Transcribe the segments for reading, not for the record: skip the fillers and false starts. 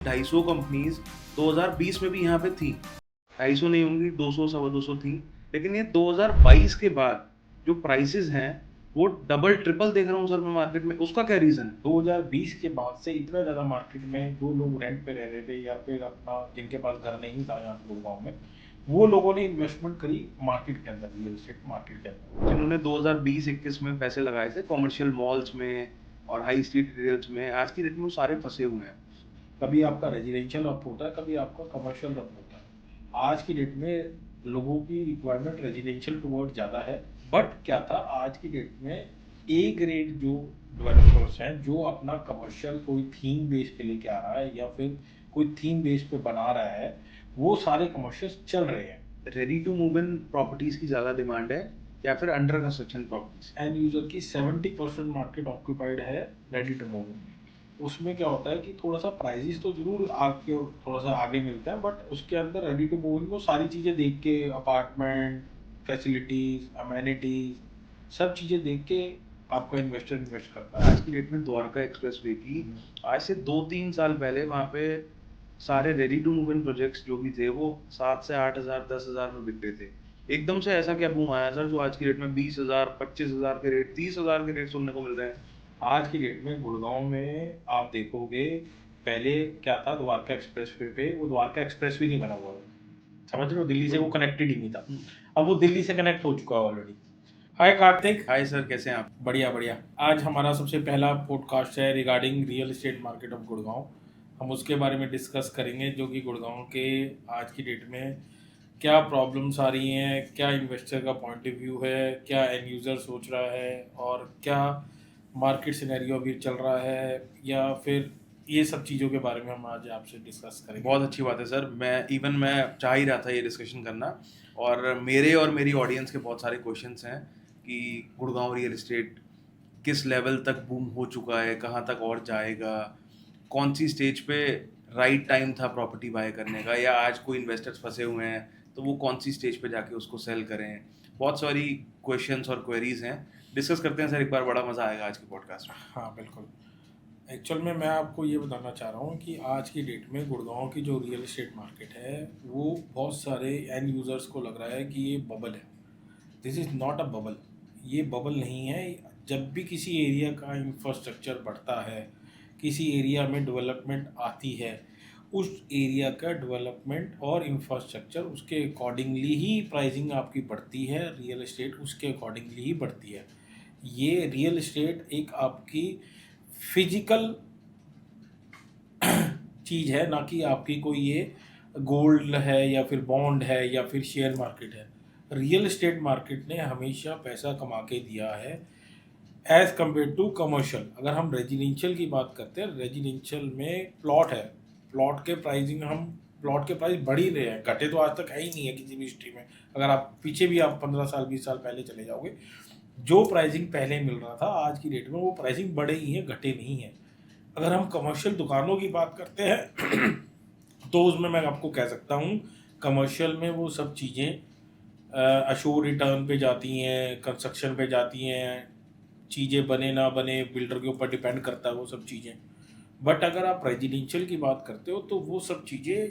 250 companies 2020 में भी यहाँ पे थी, 250 नहीं होंगी, 200 सवा 200 थी। लेकिन ये 2022 के बाद जो प्राइसेस हैं वो डबल ट्रिपल देख रहा हूँ सर मैं मार्केट में। उसका क्या रीजन है? 2020 के बाद से इतना ज़्यादा मार्केट में जो लोग रेंट पे रह रहे थे या फिर अपना जिनके पास घर नहीं था यहाँ गुड़गांव में, वो लोगों ने इन्वेस्टमेंट करी मार्केट के अंदर, रियल एस्टेट मार्केट के अंदर। जिन्होंने 2020-21 में पैसे लगाए थे कॉमर्शियल मॉल्स में और हाई स्ट्रीट रिटेल्स में, आज की डेट में वो सारे फंसे हुए हैं। कभी आपका रेजिडेंशियल अप होता है, कभी आपका कमर्शियल अप होता है। आज की डेट में लोगों की रिक्वायरमेंट रेजिडेंशियल टुवर्ड ज़्यादा है, बट क्या था आज की डेट में ए ग्रेड जो डेवलपर्स हैं जो अपना कमर्शियल कोई थीम बेस पे लेके आ रहा है या फिर कोई थीम बेस पे बना रहा है, वो सारे कमर्शियल चल रहे हैं। Ready to move in properties की ज्यादा डिमांड है या फिर under construction properties? End user की 70% मार्केट ऑक्यूपाइड है रेडी टू मूव। उसमें क्या होता है कि थोड़ा सा प्राइजेस तो जरूर आपके थोड़ा सा आगे मिलता है, बट उसके अंदर रेडी टू मूव को सारी चीज़ें देख के, अपार्टमेंट फैसिलिटीज, अमेनिटीज, सब चीज़ें देख के आपका इन्वेस्टर इन्वेस्ट करता है। आज की डेट में द्वारका एक्सप्रेस वे की आज से 2-3 साल पहले वहाँ पे सारे ready to move in projects जो भी थे वो 7 से 8 हजार 10 हजार में बिकते थे। एकदम से ऐसा क्या बूम आया सर जो आज की डेट में 20 हजार 25 हजार के रेट 30 हजार के रेट सुनने को मिल रहे हैं? आज की डेट में गुड़गांव में आप देखोगे, पहले क्या था, द्वारका एक्सप्रेस वे पे वो द्वारका एक्सप्रेस भी नहीं बना हुआ था, समझ रहे हो, दिल्ली से वो कनेक्टेड ही नहीं था। अब वो दिल्ली से कनेक्ट हो चुका है ऑलरेडी। हाय कार्तिक। हाय सर, कैसे हैं आप? बढ़िया बढ़िया। आज हमारा सबसे पहला पॉडकास्ट है regarding real estate market of Gurgaon. हम उसके बारे में डिस्कस करेंगे जो कि गुड़गांव के आज की डेट में क्या प्रॉब्लम्स आ रही हैं, क्या इन्वेस्टर का पॉइंट ऑफ व्यू है, क्या एंड यूज़र सोच रहा है, और क्या मार्केट सिनेरियो अभी चल रहा है, या फिर ये सब चीज़ों के बारे में हम आज आपसे डिस्कस करेंगे। बहुत अच्छी बात है सर। मैं चाह ही रहा था ये डिस्कशन करना, और मेरे और मेरी ऑडियंस के बहुत सारे क्वेश्चंस हैं कि गुड़गांव रियल एस्टेट किस लेवल तक बूम हो चुका है, कहाँ तक और जाएगा, कौन सी स्टेज पे राइट टाइम था प्रॉपर्टी बाय करने का, या आज कोई इन्वेस्टर्स फंसे हुए हैं तो वो कौन सी स्टेज पे जाके उसको सेल करें। बहुत सारी क्वेश्चंस और क्वेरीज हैं, डिस्कस करते हैं सर एक बार। बड़ा मज़ा आएगा आज के पॉडकास्ट में। हाँ बिल्कुल। एक्चुअल में मैं आपको ये बताना चाह रहा हूँ कि आज की डेट में गुड़गांव की जो रियल एस्टेट मार्केट है वो बहुत सारे एंड यूज़र्स को लग रहा है कि ये बबल है। This is not a bubble. ये बबल नहीं है। जब भी किसी एरिया का इंफ्रास्ट्रक्चर बढ़ता है, किसी एरिया में डेवलपमेंट आती है, उस एरिया का डेवलपमेंट और इंफ्रास्ट्रक्चर उसके अकॉर्डिंगली ही प्राइसिंग आपकी बढ़ती है, रियल एस्टेट उसके अकॉर्डिंगली ही बढ़ती है। ये रियल एस्टेट एक आपकी फिजिकल चीज़ है, ना कि आपकी कोई ये गोल्ड है या फिर बॉन्ड है या फिर शेयर मार्केट है। रियल एस्टेट मार्केट ने हमेशा पैसा कमा के दिया है एज़ कम्पेयर टू कमर्शियल। अगर हम रेजिडेंशियल की बात करते हैं, रेजिडेंशियल में प्लॉट है, प्लॉट के प्राइसिंग, हम प्लॉट के प्राइस बढ़ ही रहे हैं, घटे तो आज तक है ही नहीं है किसी भी हिस्ट्री में। अगर आप पीछे भी आप 15 साल 20 साल पहले चले जाओगे, जो प्राइसिंग पहले मिल रहा था आज की डेट में वो प्राइसिंग बढ़े ही है, घटे नहीं है। अगर हम कमर्शियल दुकानों की बात करते हैं तो उसमें मैं आपको कह सकता हूँ कमर्शियल में वो सब चीज़ें अशोर रिटर्न पे जाती हैं, कंस्ट्रक्शन पे जाती हैं, चीज़ें बने ना बने बिल्डर के ऊपर डिपेंड करता है वो सब चीज़ें। बट अगर आप रेजिडेंशियल की बात करते हो तो वो सब चीज़ें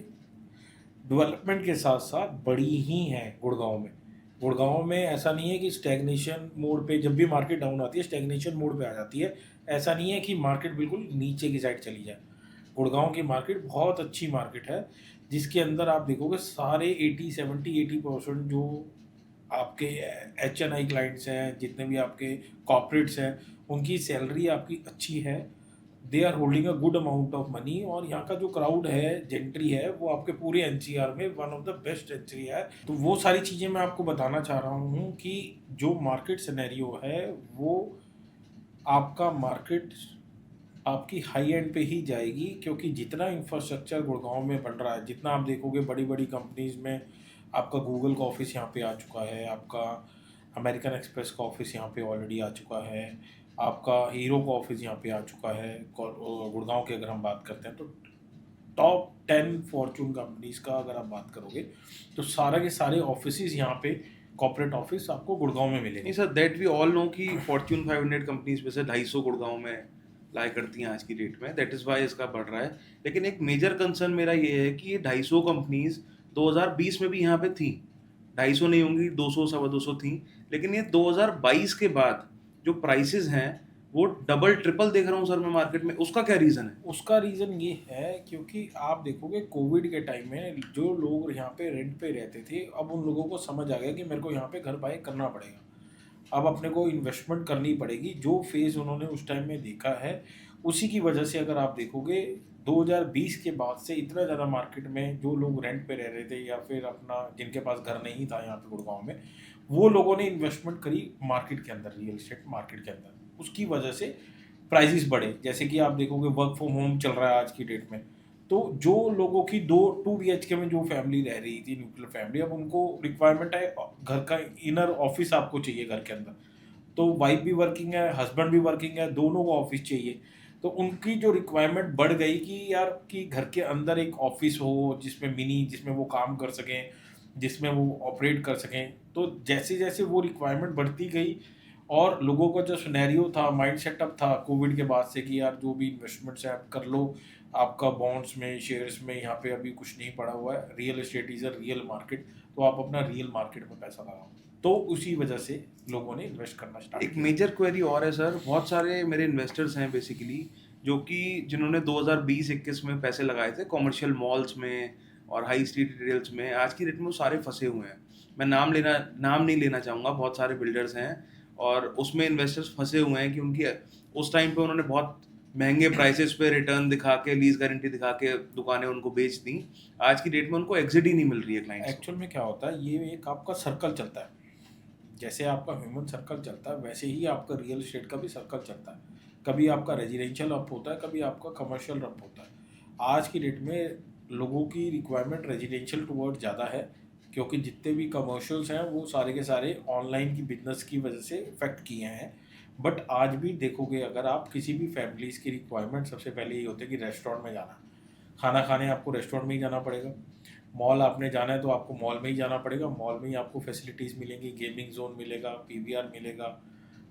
डेवलपमेंट के साथ साथ बड़ी ही हैं गुड़गांव में। गुड़गांव में ऐसा नहीं है कि स्टैग्नेशन मोड पे, जब भी मार्केट डाउन आती है स्टैग्नेशन मोड पे आ जाती है। ऐसा नहीं है कि मार्केट बिल्कुल नीचे की साइड चली जाए। गुड़गांव की मार्केट बहुत अच्छी मार्केट है, जिसके अंदर आप देखोगे सारे 80 70 80% जो आपके HNI क्लाइंट्स हैं, जितने भी आपके कॉर्पोरेट्स हैं, उनकी सैलरी आपकी अच्छी है। They are holding a good amount of money, और यहाँ का जो क्राउड है, जेंट्री है, वो आपके पूरे NCR में one of the best gentry है। तो वो सारी चीज़ें मैं आपको बताना चाह रहा हूँ कि जो मार्केट सिनेरियो है वो आपका मार्केट आपकी हाई एंड पे ही जाएगी, क्योंकि जितना इंफ्रास्ट्रक्चर गुड़गांव में बन रहा है, जितना आप देखोगे बड़ी बड़ी कंपनीज में, आपका गूगल का ऑफिस यहाँ पे आ चुका है, आपका अमेरिकन एक्सप्रेस का ऑफिस यहाँ पे ऑलरेडी आ चुका है, आपका हीरो का ऑफिस यहाँ पे आ चुका है। गुड़गांव की अगर हम बात करते हैं तो टॉप 10 फॉर्चून कंपनीज का अगर आप बात करोगे तो सारे के सारे ऑफिस यहाँ पे, कॉर्पोरेट ऑफिस आपको गुड़गांव में मिलेंगे। नहीं sir, that we all know कि फॉर्च्यून 500 कंपनीज में से 250 गुड़गांव में लाई करती हैं आज की डेट में, दैट इज़ वाई इसका बढ़ रहा है। लेकिन एक मेजर कंसर्न मेरा ये है कि ये 250 कंपनीज 2020 में भी यहाँ पे थी, 250 नहीं होंगी, 200 सवा 200 थी, लेकिन ये 2022 के बाद जो प्राइसेस हैं वो डबल ट्रिपल देख रहा हूँ सर मैं मार्केट में। उसका क्या रीज़न है? उसका रीज़न ये है क्योंकि आप देखोगे कोविड के टाइम में जो लोग यहाँ पे रेंट पे रहते थे, अब उन लोगों को समझ आ गया कि मेरे को यहाँ पे घर बाय करना पड़ेगा। अब अपने को इन्वेस्टमेंट करनी पड़ेगी। जो फेज़ उन्होंने उस टाइम में देखा है, उसी की वजह से अगर आप देखोगे 2020 के बाद से इतना ज़्यादा मार्केट में जो लोग रेंट पे रह रहे थे या फिर अपना जिनके पास घर नहीं था यहाँ पे गुड़गांव में, वो लोगों ने इन्वेस्टमेंट करी मार्केट के अंदर, रियल एस्टेट मार्केट के अंदर। उसकी वजह से प्राइसेस बढ़े। जैसे कि आप देखोगे वर्क फ्रॉम होम चल रहा है आज की डेट में, तो जो लोगों की 2 BHK में जो फैमिली रह रही थी, न्यूक्लियर फैमिली, अब उनको रिक्वायरमेंट है घर का इनर ऑफिस आपको चाहिए घर के अंदर। तो वाइफ भी वर्किंग है, हस्बैंड भी वर्किंग है, दोनों को ऑफिस चाहिए। तो उनकी जो रिक्वायरमेंट बढ़ गई कि यार कि घर के अंदर एक ऑफिस हो जिसमें वो काम कर सकें, जिसमें वो ऑपरेट कर सकें। तो जैसे जैसे वो रिक्वायरमेंट बढ़ती गई और लोगों का जो सिनेरियो था, माइंड सेटअप था कोविड के बाद से कि यार जो भी इन्वेस्टमेंट्स है आप कर लो, आपका बॉन्ड्स में, शेयर्स में यहाँ पे अभी कुछ नहीं पड़ा हुआ है, real estate is a real market, तो आप अपना रियल मार्केट में पैसा लगाओ। तो उसी वजह से लोगों ने इन्वेस्ट करना स्टार्ट एक किया। मेजर क्वेरी और है सर, बहुत सारे मेरे इन्वेस्टर्स हैं बेसिकली जो कि जिन्होंने 2020-21 में पैसे लगाए थे कॉमर्शियल मॉल्स में और हाई स्ट्रीट रिटेल्स में, आज की डेट में वो सारे फंसे हुए हैं। मैं नाम नहीं लेना चाहूँगा, बहुत सारे बिल्डर्स हैं और उसमें इन्वेस्टर्स फंसे हुए हैं कि उनकी उस टाइम पे उन्होंने बहुत महंगे प्राइसेस पे रिटर्न दिखा के, लीज गारंटी दिखा के दुकानें उनको बेच दी। आज की डेट में उनको एग्जिट ही नहीं मिल रही है क्लाइंट्स को। एक्चुअल में क्या होता है, ये एक आपका सर्कल चलता है। जैसे आपका ह्यूमन सर्कल चलता है, वैसे ही आपका रियल एस्टेट का भी सर्कल चलता है। कभी आपका रेजिडेंशियल अप होता है, कभी आपका कमर्शियल अप होता है। आज की डेट में लोगों की रिक्वायरमेंट रेजिडेंशियल टुवर्ड ज़्यादा है, क्योंकि जितने भी कमर्शियल्स हैं वो सारे के सारे ऑनलाइन की बिजनेस की वजह से इफेक्ट किए हैं। बट आज भी देखोगे अगर आप किसी भी फैमिलीज़ की रिक्वायरमेंट, सबसे पहले ये होता है कि रेस्टोरेंट में जाना, खाना खाने आपको रेस्टोरेंट में ही जाना पड़ेगा। मॉल आपने जाना है तो आपको मॉल में ही जाना पड़ेगा। मॉल में ही आपको फैसिलिटीज़ मिलेंगी, गेमिंग जोन मिलेगा, पीवीआर मिलेगा,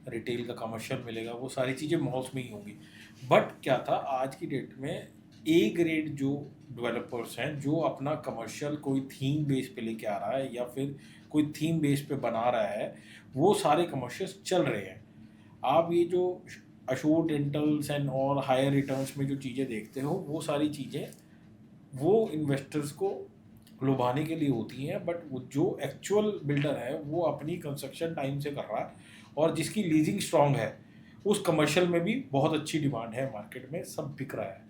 रिटेल का कमर्शियल मिलेगा, वो सारी चीज़ें मॉल्स में ही होंगी। बट क्या था, आज की डेट में ए ग्रेड जो डेवलपर्स हैं, जो अपना कमर्शियल कोई थीम बेस पे लेके आ रहा है या फिर कोई थीम बेस पे बना रहा है, वो सारे कमर्शियल्स चल रहे हैं। आप ये जो अशोर्ड रेंटल्स एंड और हायर रिटर्न्स में जो चीज़ें देखते हो, वो सारी चीज़ें वो इन्वेस्टर्स को लुभाने के लिए होती हैं। बट वो जो एक्चुअल बिल्डर है वो अपनी कंस्ट्रक्शन टाइम से कर रहा है और जिसकी लीजिंग स्ट्रांग है, उस कमर्शियल में भी बहुत अच्छी डिमांड है मार्केट में, सब बिक रहा है।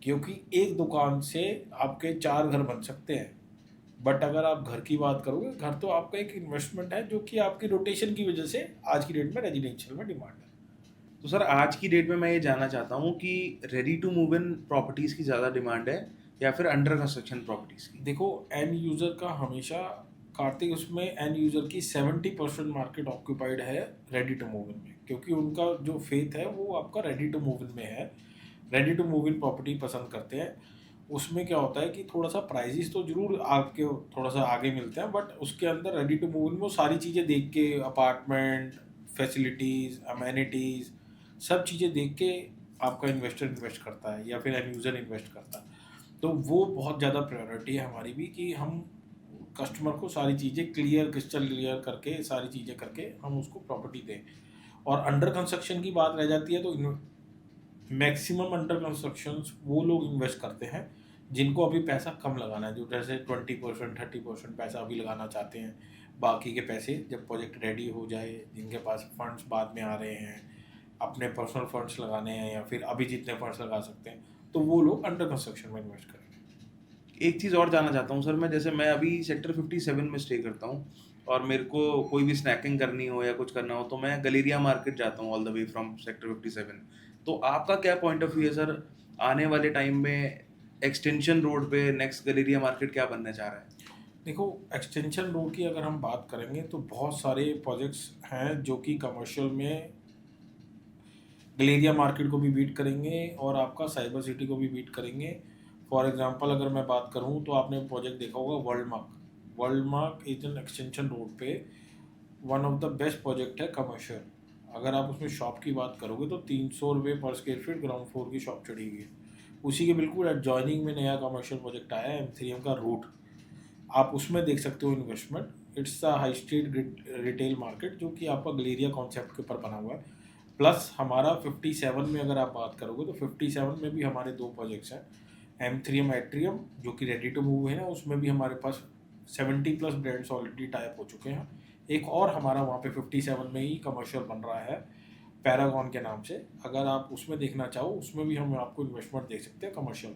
क्योंकि एक दुकान से आपके 4 घर बन सकते हैं, बट अगर आप घर की बात करोगे, घर तो आपका एक इन्वेस्टमेंट है जो कि आपकी रोटेशन की वजह से आज की डेट में रेजिडेंशियल में डिमांड है। तो सर आज की डेट में मैं ये जानना चाहता हूँ कि ready to move in properties की ज़्यादा डिमांड है या फिर अंडर कंस्ट्रक्शन प्रॉपर्टीज़ की? देखो, एंड यूज़र का हमेशा, कार्तिक, उसमें एंड यूज़र की 70% मार्केट ऑक्यूपाइड है रेडी टू मूव इन में, क्योंकि उनका जो फेथ है वो आपका रेडी टू मूव इन में है। Ready to move in property पसंद करते हैं। उसमें क्या होता है कि थोड़ा सा प्राइजेस तो जरूर आपके थोड़ा सा आगे मिलते हैं, बट उसके अंदर रेडी टू मूव इन में वो सारी चीज़ें देख के, अपार्टमेंट, फैसिलिटीज़, अमेनिटीज़, सब चीज़ें देख के आपका इन्वेस्टर इन्वेस्ट करता है या फिर एंड यूज़र इन्वेस्ट करता है। तो वो बहुत ज़्यादा प्रायोरिटी है हमारी भी कि हम कस्टमर को सारी चीज़ें क्रिस्टल क्लियर करके, सारी चीज़ें करके हम उसको प्रॉपर्टी दें। और अंडर कंस्ट्रक्शन की बात रह जाती है, तो मैक्सिमम अंडर कंस्ट्रक्शंस वो लोग इन्वेस्ट करते हैं जिनको अभी पैसा कम लगाना है, जो जैसे 20% 30% पैसा अभी लगाना चाहते हैं। बाकी के पैसे जब प्रोजेक्ट रेडी हो जाए, जिनके पास फंड्स बाद में आ रहे हैं, अपने पर्सनल फंड्स लगाने हैं या फिर अभी जितने फंड्स लगा सकते हैं, तो वो लोग अंडर कंस्ट्रक्शन में इन्वेस्ट करेंगे। एक चीज़ और जानना चाहता हूँ सर मैं, जैसे मैं अभी सेक्टर 57 में स्टे करता हूँ और मेरे को कोई भी स्नैकिंग करनी हो या कुछ करना हो तो मैं गलेरिया मार्केट जाता हूँ all the way from sector 57। तो आपका क्या पॉइंट ऑफ व्यू है सर, आने वाले टाइम में एक्सटेंशन रोड पे नेक्स्ट गलेरिया मार्केट क्या बनने जा रहा है? देखो, एक्सटेंशन रोड की अगर हम बात करेंगे तो बहुत सारे प्रोजेक्ट्स हैं जो कि कमर्शियल में गलेरिया मार्केट को भी बीट करेंगे और आपका साइबर सिटी को भी बीट करेंगे। फॉर एग्जांपल अगर मैं बात करूं तो आपने प्रोजेक्ट देखा होगा World Mark is an extension road पे, one of the best project है कमर्शियल। अगर आप उसमें शॉप की बात करोगे तो 300 रुपये पर स्क्वायर फीट ग्राउंड फ्लोर की शॉप चढ़ी हुई है। उसी के बिल्कुल एडजॉइनिंग में नया कमर्शियल प्रोजेक्ट आया है M3M का रूट, आप उसमें देख सकते हो investment. It's a high street retail market जो कि आपका गलेरिया कॉन्सेप्ट के ऊपर बना हुआ है। प्लस हमारा 57 में अगर आप बात करोगे तो 57 में भी हमारे 2 प्रोजेक्ट्स हैं, M3M एट्रियम जो कि रेडी टू मूव है ना, उसमें भी हमारे पास 70+ ब्रांड्स ऑलरेडी टाइप हो चुके हैं। एक और हमारा वहाँ पे 57 में ही कमर्शियल बन रहा है पैरागॉन के नाम से, अगर आप उसमें देखना चाहो उसमें भी हम आपको इन्वेस्टमेंट दे सकते हैं कमर्शियल।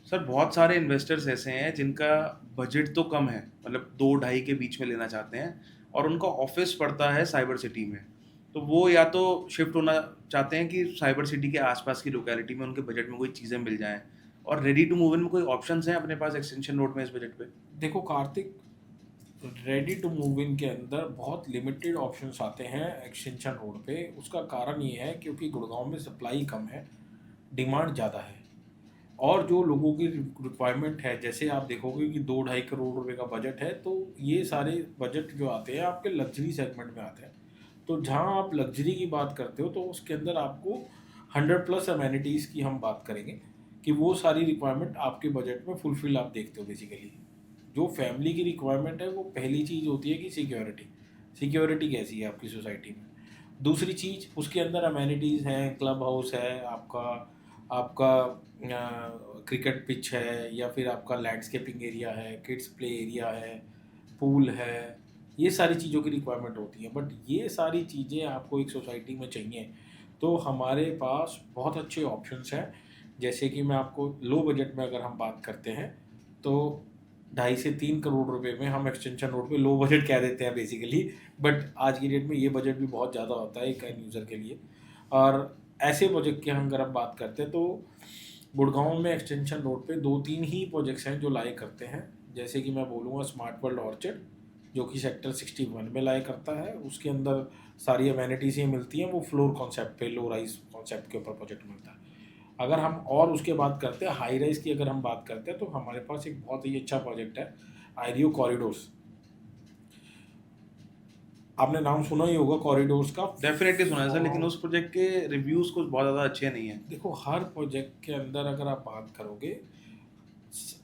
सर बहुत सारे इन्वेस्टर्स ऐसे हैं जिनका बजट तो कम है, मतलब 2-2.5 के बीच में लेना चाहते हैं, और उनका ऑफिस पड़ता है साइबर सिटी में। तो वो या तो शिफ्ट होना चाहते हैं कि साइबर सिटी के आसपास की लोकेलिटी में उनके बजट में कोई चीज़ें मिल जाएं, और रेडी टू मूव इन में कोई ऑप्शंस हैं अपने पास एक्सटेंशन रोड में इस बजट पे? देखो Kartik, ready to move in के अंदर बहुत लिमिटेड ऑप्शंस आते हैं एक्सटेंशन रोड पे। उसका कारण ये है क्योंकि गुड़गांव में सप्लाई कम है, डिमांड ज़्यादा है, और जो लोगों की रिक्वायरमेंट है, जैसे आप देखोगे कि 2-2.5 करोड़ रुपए का बजट है, तो ये सारे बजट जो आते हैं आपके लग्जरी सेगमेंट में आते हैं। तो जहाँ आप लग्जरी की बात करते हो तो उसके अंदर आपको 100+ अमेनिटीज़ की हम बात करेंगे कि वो सारी रिक्वायरमेंट आपके बजट में फुलफिल आप देखते हो। बेसिकली जो फैमिली की रिक्वायरमेंट है वो पहली चीज़ होती है कि सिक्योरिटी, सिक्योरिटी कैसी है आपकी सोसाइटी में। दूसरी चीज़ उसके अंदर अमेनिटीज़ हैं, क्लब हाउस है आपका, आपका क्रिकेट पिच है, या फिर आपका लैंडस्केपिंग एरिया है, किड्स प्ले एरिया है, पूल है, ये सारी चीज़ों की रिक्वायरमेंट होती है। बट ये सारी चीज़ें आपको एक सोसाइटी में चाहिए तो हमारे पास बहुत अच्छे ऑप्शंस हैं। जैसे कि मैं आपको लो बजट में अगर हम बात करते हैं तो 2.5 से 3 करोड़ रुपए में हम एक्सटेंशन रोड पे लो बजट कह देते हैं बेसिकली, बट आज की डेट में ये बजट भी बहुत ज़्यादा होता है एक एंड यूज़र के लिए। और ऐसे प्रोजेक्ट की हम अगर हम बात करते हैं तो गुड़गांव में एक्सटेंशन रोड पे 2-3 ही प्रोजेक्ट्स हैं जो लाए करते हैं। जैसे कि मैं बोलूँगा स्मार्ट वर्ल्ड ऑर्चिड जो कि सेक्टर 61 में लाए करता है, उसके अंदर सारी अमेनिटीज़ ही मिलती हैं, वो फ्लोर कॉन्सेप्ट पे, लो राइज कॉन्सेप्ट के ऊपर प्रोजेक्ट मिलता है। अगर हम और उसके बात करते हैं हाई राइज की, अगर हम बात करते हैं तो हमारे पास एक बहुत ही अच्छा प्रोजेक्ट है आईरियो कॉरिडोर्स। आपने नाम सुना ही होगा कॉरिडोर्स का। डेफिनेटली सुना है सर, लेकिन उस प्रोजेक्ट के रिव्यूज़ कुछ बहुत ज़्यादा अच्छे नहीं हैं। देखो हर प्रोजेक्ट के अंदर अगर आप बात करोगे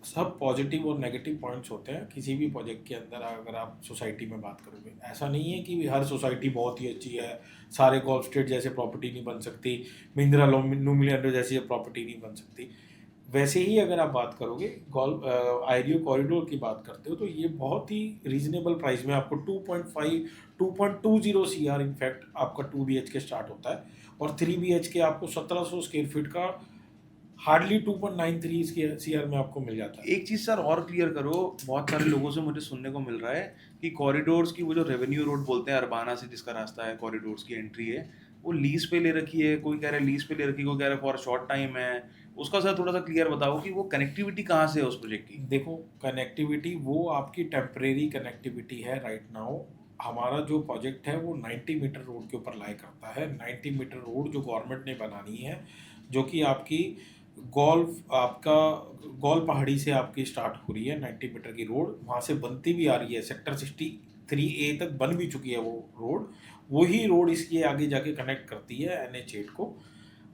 सब पॉजिटिव और नेगेटिव पॉइंट्स होते हैं किसी भी प्रोजेक्ट के अंदर। अगर आप सोसाइटी में बात करोगे, ऐसा नहीं है कि हर सोसाइटी बहुत ही अच्छी है, सारे गोल्फ स्ट्रीट जैसे प्रॉपर्टी नहीं बन सकती, महिंद्रा लुमिलियन जैसी प्रॉपर्टी नहीं बन सकती। वैसे ही अगर आप बात करोगे आईरियो कॉरिडोर की बात करते हो तो ये बहुत ही रीजनेबल प्राइस में आपको 2.20 CR इनफैक्ट आपका 2 BHK स्टार्ट होता है, और 3 BHK आपको 1700 स्क्वायर फीट का हार्डली 2.93 CR में आपको मिल जाता है। एक चीज़ सर और क्लियर करो, बहुत सारे लोगों से मुझे सुनने को मिल रहा है कि कॉरिडोर्स की वो जो रेवेन्यू रोड बोलते हैं अरबाना से जिसका रास्ता है, कॉरिडोर्स की एंट्री है, वो लीज पे ले रखी है, कोई कह रहा है लीज पे ले रखी है, कोई कह रहा है फॉर शॉर्ट टाइम है। उसका सर थोड़ा सा क्लियर बताओ कि वो कनेक्टिविटी कहाँ से है उस प्रोजेक्ट की? देखो कनेक्टिविटी वो आपकी टेम्परेरी कनेक्टिविटी है राइट नाउ। हमारा जो प्रोजेक्ट है वो 90 मीटर रोड के ऊपर लाई करता है। 90 मीटर रोड जो गवर्नमेंट ने बनानी है, जो कि आपकी गौल पहाड़ी से आपकी स्टार्ट हो रही है 90 मीटर की रोड, वहाँ से बनती भी आ रही है, सेक्टर 63A तक बन भी चुकी है वो रोड। वही रोड इसके आगे जाके कनेक्ट करती है NH8 को।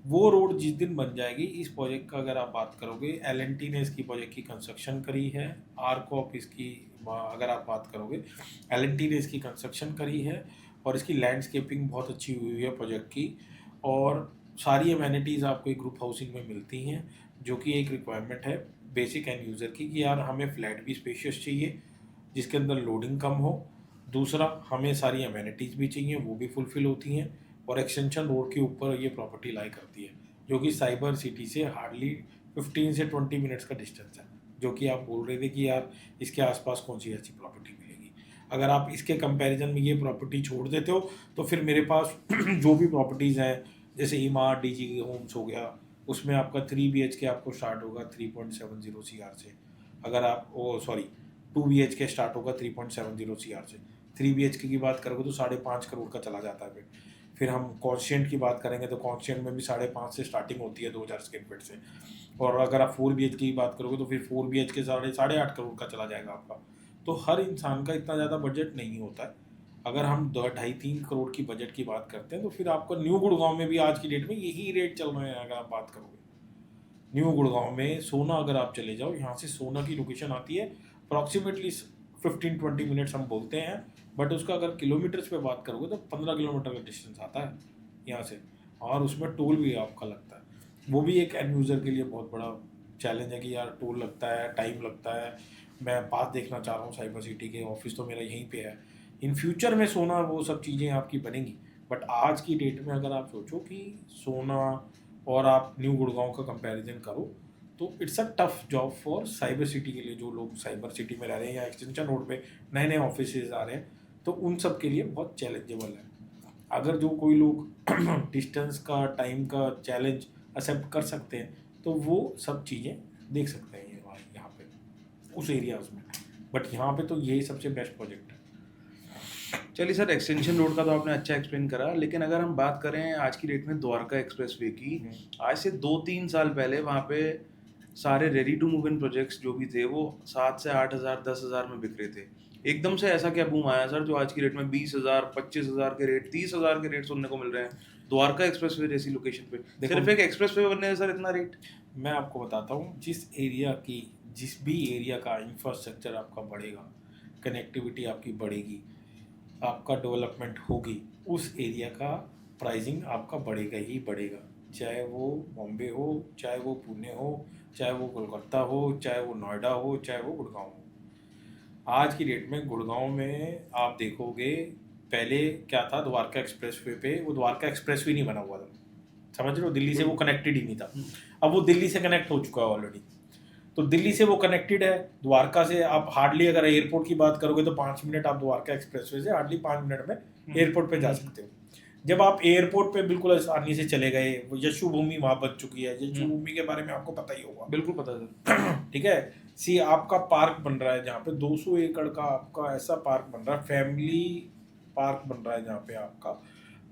वो रोड जिस दिन बन जाएगी, इस प्रोजेक्ट का अगर आप बात करोगे, L&T ने इसकी प्रोजेक्ट की कंस्ट्रक्शन करी है, आरकॉप इसकी अगर आप बात करोगे, L&T ने इसकी कंस्ट्रक्शन करी है, और इसकी लैंडस्केपिंग बहुत अच्छी हुई है प्रोजेक्ट की, और सारी अमेनिटीज़ आपको एक ग्रुप हाउसिंग में मिलती हैं, जो कि एक रिक्वायरमेंट है बेसिक एंड यूज़र की कि यार हमें फ्लैट भी स्पेशियस चाहिए जिसके अंदर लोडिंग कम हो। दूसरा हमें सारी अमेनिटीज़ भी चाहिए, वो भी फुलफ़िल होती हैं, और एक्सटेंशन रोड के ऊपर ये प्रॉपर्टी लाई करती है, जो कि साइबर सिटी से हार्डली 15 से 20 मिनट्स का डिस्टेंस है। जो कि आप बोल रहे थे कि यार इसके आसपास कौन सी ऐसी प्रॉपर्टी मिलेगी। अगर आप इसके कंपैरिजन में ये प्रॉपर्टी छोड़ देते हो तो फिर मेरे पास जो भी प्रॉपर्टीज़ हैं, जैसे इमार DG होम्स हो गया, उसमें आपका 3 BHK आपको स्टार्ट होगा 3.70 CR से। अगर आप 2 BHK स्टार्ट होगा 3.70 CR से। 3 BHK की बात करोगे तो 5.5 करोड़ का चला जाता है। फिर हम कॉन्स्टेंट की बात करेंगे तो कॉन्स्टेंट में भी 5.5 से स्टार्टिंग होती है 2000 स्क्वायर फीट से। और अगर आप 4 BHK की बात करोगे तो फिर 4 BHK 8.5 करोड़ का चला जाएगा आपका। तो हर इंसान का इतना ज़्यादा बजट नहीं होता है। अगर हम 2.5-3 करोड़ की बजट की बात करते हैं तो फिर आपका न्यू गुड़गांव में भी आज की डेट में यही रेट चल रहे हैं। अगर आप बात करोगे न्यू गुड़गांव में सोना, अगर आप चले जाओ, यहाँ से सोना की लोकेशन आती है अप्रॉक्सीमेटली 15-20 मिनट्स हम बोलते हैं, बट उसका अगर किलोमीटर्स पे बात करोगे तो 15 किलोमीटर का डिस्टेंस आता है यहाँ से, और उसमें टोल भी आपका लगता है। वो भी एक एंड यूज़र के लिए बहुत बड़ा चैलेंज है कि यार टोल लगता है, टाइम लगता है, मैं पास देखना चाह रहा हूँ साइबर सिटी के, ऑफिस तो मेरा यहीं पे है। इन फ्यूचर में सोना वो सब चीज़ें आपकी बनेंगी, बट आज की डेट में अगर आप सोचो कि सोना और आप न्यू गुड़गांव का कंपैरिजन करो तो it's a tough job for cyber city के लिए। जो लोग साइबर सिटी में रह रहे हैं या एक्सटेंशन रोड पे नए नए ऑफिस आ रहे हैं तो उन सब के लिए बहुत चैलेंजेबल है। अगर जो कोई लोग डिस्टेंस का, टाइम का चैलेंज एक्सेप्ट कर सकते हैं तो वो सब चीज़ें देख सकते हैं ये यहाँ पे उस एरियाज में, बट यहाँ पे तो यही सबसे बेस्ट प्रोजेक्ट है। चलिए सर, एक्सटेंशन रोड का तो आपने अच्छा एक्सप्लेन करा, लेकिन अगर हम बात करें आज की डेट में द्वारका एक्सप्रेसवे की, आज से 2-3 साल पहले वहाँ पे सारे ready to move in projects जो भी थे वो 7 से 8 हज़ार 10 हज़ार में बिक रहे थे। एकदम से ऐसा क्या बूम आया सर जो आज की डेट में 20 हज़ार 25 हज़ार के रेट, 30 हज़ार के रेट सुनने को मिल रहे हैं द्वारका एक्सप्रेसवे जैसी लोकेशन पे? देखो, सिर्फ एक एक्सप्रेसवे बनने से सर इतना रेट? मैं आपको बताता हूँ, जिस भी एरिया का इंफ्रास्ट्रक्चर आपका बढ़ेगा, कनेक्टिविटी आपकी बढ़ेगी, आपका डेवलपमेंट होगी, उस एरिया का प्राइसिंग आपका बढ़ेगा ही बढ़ेगा। चाहे वो बॉम्बे हो, चाहे वो पुणे हो, चाहे वो कोलकाता हो, चाहे वो नोएडा हो, चाहे वो गुड़गांव हो। आज की डेट में गुड़गांव में आप देखोगे, पहले क्या था, द्वारका एक्सप्रेसवे पे वो द्वारका एक्सप्रेसवे नहीं बना हुआ था, समझ रहे हो, दिल्ली से वो कनेक्टेड ही नहीं था। अब वो दिल्ली से कनेक्ट हो चुका है ऑलरेडी, तो दिल्ली से वो कनेक्टेड है। द्वारका से आप हार्डली, अगर एयरपोर्ट की बात करोगे तो 5 मिनट आप द्वारका एक्सप्रेसवे से हार्डली 5 मिनट में एयरपोर्ट पे जा सकते हो। जब आप एयरपोर्ट पे बिल्कुल आसानी से चले गए, यशु भूमि वहाँ बन चुकी है, यशु भूमि के बारे में आपको पता ही होगा। बिल्कुल पता है सर। ठीक है, सी आपका पार्क बन रहा है जहाँ पे 200 एकड़ का आपका ऐसा पार्क बन रहा है, फैमिली पार्क बन रहा है जहाँ पे आपका,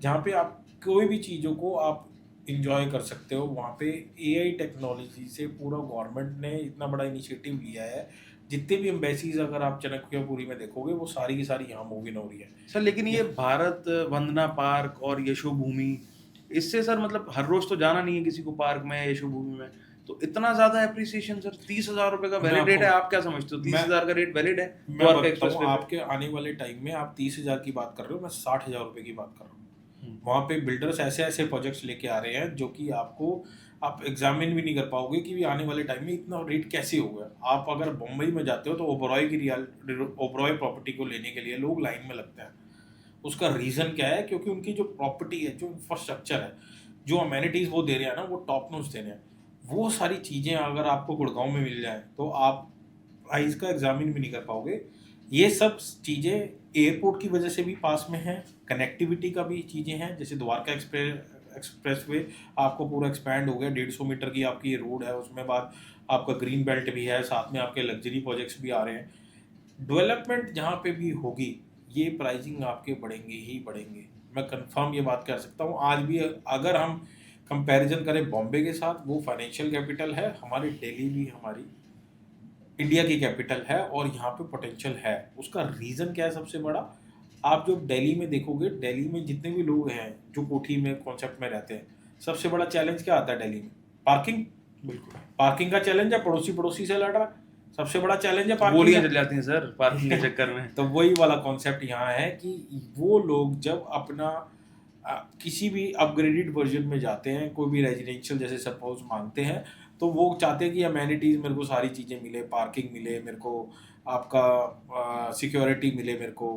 जहाँ पे आप कोई भी चीज़ों को आप इंजॉय कर सकते हो। वहाँ पे एआई टेक्नोलॉजी से पूरा गवर्नमेंट ने इतना बड़ा इनिशिएटिव लिया है। जितने भी एम्बेसीज अगर आप चाणक्यपुरी में देखोगे वो सारी की सारी यहाँ मूव इन हो रही है सर। लेकिन ये भारत वंदना पार्क और यशो भूमि, इससे सर मतलब हर रोज तो जाना नहीं है किसी को पार्क में, यशो भूमि में, तो इतना ज्यादा एप्रिसिएशन सर? 30 हज़ार रुपए का वैलिड रेट है, आप क्या समझते हो? 30 हज़ार का रेट वैलिड है मैं द्वारका बताता एक्सप्रेस हूँ, पे? आपके आने वाले टाइम में आप 30,000 की बात कर रहे हो, मैं 60,000 रुपये की बात कर रहा हूँ। वहाँ पे बिल्डर्स ऐसे ऐसे प्रोजेक्ट्स लेके आ रहे हैं जो कि आपको आप एग्जामिन भी नहीं कर पाओगे कि भी आने वाले टाइम में इतना रेट कैसे हो गया। आप अगर मुंबई में जाते हो तो ओबरॉय प्रॉपर्टी को लेने के लिए लोग लाइन में लगते हैं। उसका रीज़न क्या है? क्योंकि उनकी जो प्रॉपर्टी है, जो इंफ्रास्ट्रक्चर है, जो अमेनिटीज़ वो दे रहे हैं ना, वो टॉप नॉच दे रहे हैं। वो सारी चीज़ें अगर आपको गुड़गांव में मिल जाए तो आप प्राइस का एग्जामिन भी नहीं कर पाओगे। ये सब चीज़ें एयरपोर्ट की वजह से भी पास में है, कनेक्टिविटी का भी चीज़ें हैं, जैसे द्वारका एक्सप्रेसवे आपको पूरा एक्सपैंड हो गया, 150 मीटर की आपकी ये रोड है, उसमें बाद आपका ग्रीन बेल्ट भी है, साथ में आपके लग्जरी प्रोजेक्ट्स भी आ रहे हैं। डेवलपमेंट जहाँ पे भी होगी ये प्राइसिंग आपके बढ़ेंगे ही बढ़ेंगे, मैं कंफर्म ये बात कर सकता हूँ। आज भी अगर हम कंपैरिजन करें बॉम्बे के साथ, वो फाइनेंशियल कैपिटल है, हमारी दिल्ली भी हमारी इंडिया की कैपिटल है और यहाँ पे पोटेंशियल है। उसका रीज़न क्या है सबसे बड़ा? आप जो दिल्ली में देखोगे, दिल्ली में जितने भी लोग हैं जो कोठी में कॉन्सेप्ट में रहते हैं, सबसे बड़ा चैलेंज क्या आता है दिल्ली में? पार्किंग। बिल्कुल। पार्किंग का चैलेंज है, पड़ोसी पड़ोसी से लड़ रहा है, सबसे बड़ा चैलेंज है पार्किंग गोलियां का। चल जाती हैं सर पार्किंग के चक्कर में। तो वही वाला कॉन्सेप्ट यहाँ है कि वो लोग जब अपना किसी भी अपग्रेडेड वर्जन में जाते हैं, कोई भी रेजिडेंशियल जैसे सपोज मांगते हैं, तो वो चाहते हैं कि अमेनिटीज़ मेरे को सारी चीज़ें मिले, पार्किंग मिले मेरे को, आपका सिक्योरिटी मिले मेरे को,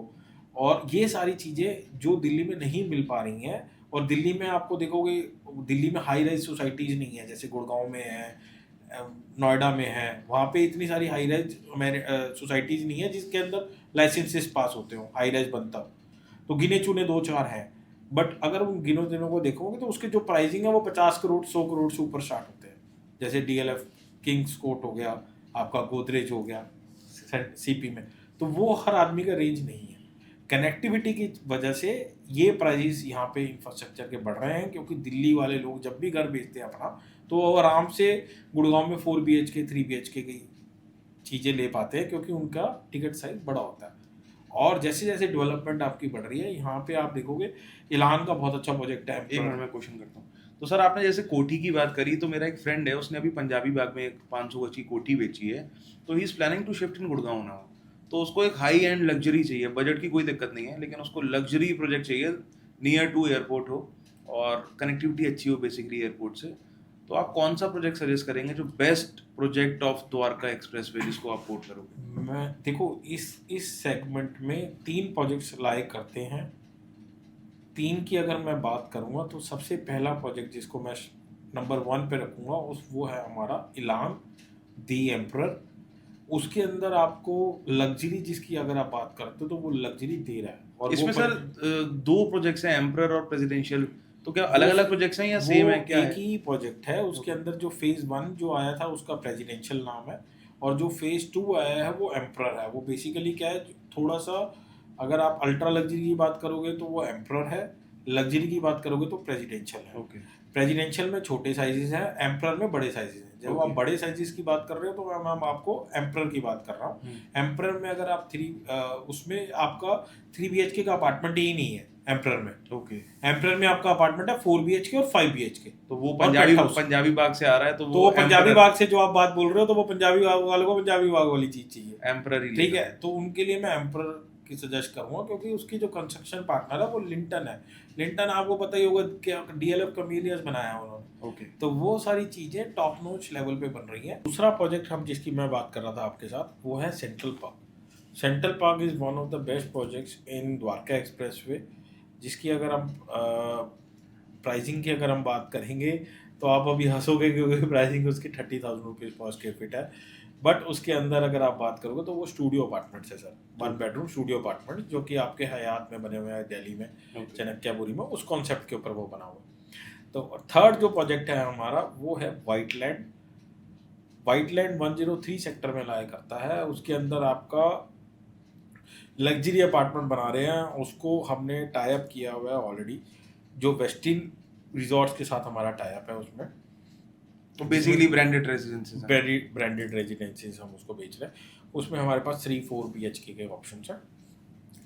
और ये सारी चीज़ें जो दिल्ली में नहीं मिल पा रही हैं। और दिल्ली में आपको देखोगे, दिल्ली में हाई राइज सोसाइटीज़ नहीं है, जैसे गुड़गांव में है, नोएडा में है, वहाँ पे इतनी सारी हाई राइज सोसाइटीज़ नहीं है जिसके अंदर लाइसेंसेस पास होते हो, हाई राइज बनता हो। तो गिने चुने 2-4 हैं, बट अगर उन गिनों दिनों को देखोगे तो उसके जो प्राइसिंग है वो 50 करोड़ 100 करोड़ से ऊपर स्टार्ट होते हैं। जैसे DLF किंग्स कोर्ट हो गया, आपका गोदरेज हो गया CP में, तो वो हर आदमी का रेंज नहीं है। कनेक्टिविटी की वजह से ये प्राइस यहाँ पे इंफ्रास्ट्रक्चर के बढ़ रहे हैं, क्योंकि दिल्ली वाले लोग जब भी घर बेचते हैं अपना, तो वो आराम से गुड़गांव में 4 BHK 3 BHK की चीज़ें ले पाते हैं, क्योंकि उनका टिकट साइज बड़ा होता है। और जैसे जैसे डेवलपमेंट आपकी बढ़ रही है, यहाँ पे आप देखोगे इलान का बहुत अच्छा प्रोजेक्ट है। एक मिनट में क्वेश्चन करता हूँ। तो सर आपने जैसे कोठी की बात करी, तो मेरा एक फ्रेंड है, उसने अभी पंजाबी बाग में एक 500 गज की कोठी बेची है। तो he is planning to shift in Gurgaon now. तो उसको एक हाई एंड लग्जरी चाहिए, बजट की कोई दिक्कत नहीं है, लेकिन उसको लग्जरी प्रोजेक्ट चाहिए, नियर टू एयरपोर्ट हो और कनेक्टिविटी अच्छी हो बेसिकली एयरपोर्ट से। तो आप कौन सा प्रोजेक्ट सजेस्ट करेंगे जो best project of Dwarka express way जिसको आप कोट करोगे? मैं देखो इस सेगमेंट में 3 प्रोजेक्ट्स लाइक करते हैं। 3 की अगर मैं बात करूँगा तो सबसे पहला प्रोजेक्ट जिसको मैं नंबर 1 पे रखूँगा वो है हमारा इलान दी एम्परर। उसके अंदर आपको लग्जरी जिसकी अगर आप बात करते हो तो वो लग्जरी दे रहा है। और इसमें सर दो प्रोजेक्ट्स हैं, एम्परर और प्रेसिडेंशियल, तो क्या अलग अलग प्रोजेक्ट्स हैं या सेम है, क्या एक है? ही प्रोजेक्ट है। उसके अंदर जो फेज 1 जो आया था उसका प्रेसिडेंशियल नाम है, और जो फेज 2 आया है वो एम्परर है। वो बेसिकली क्या है, थोड़ा सा अगर आप अल्ट्रा लग्जरी की बात करोगे तो वो एम्परर है, लग्जरी की बात करोगे तो प्रेसिडेंशियल है। ओके। प्रेसिडेंशियल में छोटे साइजेस हैं, एम्परर में बड़े साइजेस हैं। जब आप बड़े साइजेस की बात कर रहे हो तो मैं आपको एम्परर की बात कर रहा हूँ। एम्परर में अगर आप उसमें आपका 3 BHK का अपार्टमेंट ही नहीं है एम्परर में। ओके। एम्परर में आपका अपार्टमेंट है 4 BHK और 5 BHK। तो वो और पेंट हाउस। पंजाबी बाग से आ रहा है, तो तो वो पंजाबी बाग से जो आप बात बोल रहे हो तो वो पंजाबी बाग वालों को पंजाबी बाग वाली चीज चाहिए, एम्परर ही ठीक लेना है। तो उनके लिए मैं एम्परर की सजेस्ट करूंगा, क्योंकि उसकी जो कंस्ट्रक्शन पार्टनर है वो लिंटन है। लिंटन आपको पता ही होगा कि DLF कैमेलियस बनाया है उन्होंने। ओके। तो वो सारी चीजें टॉप नॉच लेवल पे बन रही हैं। दूसरा प्रोजेक्ट हम जिसकी मैं बात कर रहा था आपके साथ वो है central park. Central park is one of the best projects in Dwarka expressway, जिसकी अगर हम प्राइसिंग की अगर हम बात करेंगे तो आप अभी हंसोगे क्योंकि प्राइसिंग उसकी 30,000 रुपीज़ पर स्क्वायर फीट है। बट उसके अंदर अगर आप बात करोगे तो वो स्टूडियो अपार्टमेंट्स है सर, 1 बेडरूम स्टूडियो अपार्टमेंट, जो कि आपके हयात में बने हुए हैं दिल्ली में, चाणक्यपुरी में, उस कॉन्सेप्ट के ऊपर वो बना हुआ है। तो थर्ड जो प्रोजेक्ट है हमारा वो है वाइटलैंड। वाइटलैंड 103 सेक्टर में लाया करता है। उसके अंदर आपका लग्जरी अपार्टमेंट बना रहे हैं, उसको हमने टाई अप किया हुआ है ऑलरेडी, जो वेस्टिन रिजॉर्ट्स के साथ हमारा टाई अप है। उसमें तो बेसिकली ब्रांडेड रेजिडेंसीज हैं। वेरी ब्रांडेड रेजिडेंसीज हम उसको बेच रहे हैं। उसमें हमारे पास 3-4 BHK के ऑप्शन हैं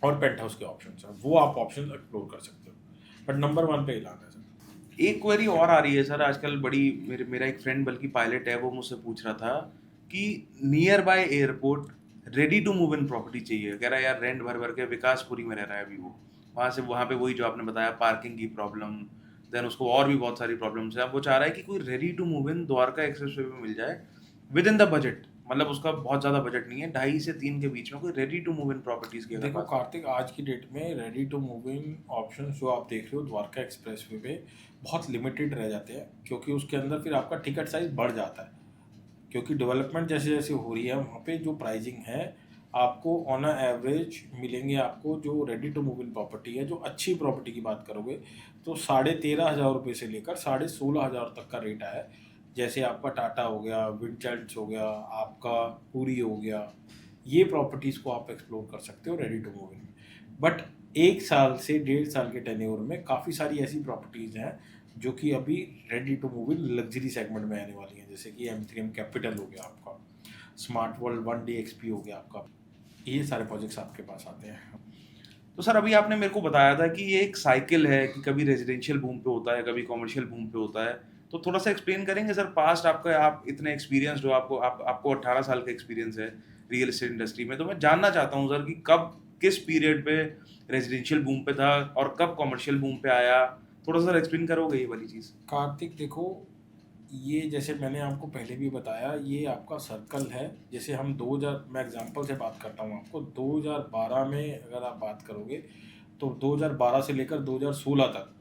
और पेंट हाउस के ऑप्शन हैं, वो आप ऑप्शन एक्सप्लोर कर सकते हो। बट नंबर 1 पे इलान है सर। एक क्वेरी और आ रही है सर आजकल बड़ी, मेरा एक फ्रेंड बल्कि पायलट है, वो मुझसे पूछ रहा था कि near by airport ready to move in property चाहिए। कह रहा है यार रेंट भर भर के विकासपुरी में रह रहा है अभी वो, वहाँ से वहाँ पे वही जो आपने बताया पार्किंग की प्रॉब्लम, देन उसको और भी बहुत सारी प्रॉब्लम्स है। अब वो चाह रहा है कि कोई ready to move in Dwarka expressway में मिल जाए विद इन द बजट, मतलब उसका बहुत ज़्यादा बजट नहीं है, 2.5 से 3 के बीच में कोई ready to move in properties की। देखो कार्तिक, आज की डेट में ready to move in option जो आप देख रहे हो द्वारका एक्सप्रेसवे पे बहुत लिमिटेड रह जाते हैं, क्योंकि उसके अंदर फिर आपका टिकट साइज बढ़ जाता है, क्योंकि डेवलपमेंट जैसे जैसे हो रही है वहाँ पे जो प्राइसिंग है आपको ऑन एवरेज मिलेंगे। आपको जो ready to move in property है, जो अच्छी प्रॉपर्टी की बात करोगे तो 13,500 रुपये से लेकर 16,500 तक का रेट है। जैसे आपका टाटा हो गया, विंडचाइल्ड्स हो गया, आपका पूरी हो गया, ये प्रॉपर्टीज़ को आप एक्सप्लोर कर सकते हो रेडी टू मूव इन में। बट 1 साल से 1.5 साल के टेन्योर में काफ़ी सारी ऐसी प्रॉपर्टीज़ हैं जो कि अभी ready to move in luxury segment में आने वाली हैं, जैसे कि M3M कैपिटल हो गया आपका, स्मार्ट वर्ल्ड 1DXP हो गया आपका, ये सारे प्रोजेक्ट्स आपके पास आते हैं। तो सर अभी आपने मेरे को बताया था कि ये एक साइकिल है कि कभी रेजिडेंशियल बूम पे होता है, कभी कमर्शियल बूम पे होता है। तो थोड़ा सा एक्सप्लेन करेंगे सर, पास्ट आपका, आप इतने एक्सपीरियंस जो आपको 18 साल का एक्सपीरियंस है रियल एस्टेट इंडस्ट्री में, तो मैं जानना चाहता हूँ सर कि कब किस पीरियड पे रेजिडेंशियल बूम पे था और कब कमर्शियल बूम पे आया, थोड़ा सा एक्सप्लेन करोगे ये वाली चीज़? कार्तिक देखो, ये जैसे मैंने आपको पहले भी बताया, ये आपका सर्कल है। जैसे हम 2000, मैं एग्जांपल से बात करता हूँ आपको, 2012 में अगर आप बात करोगे तो 2012 से लेकर 2016 तक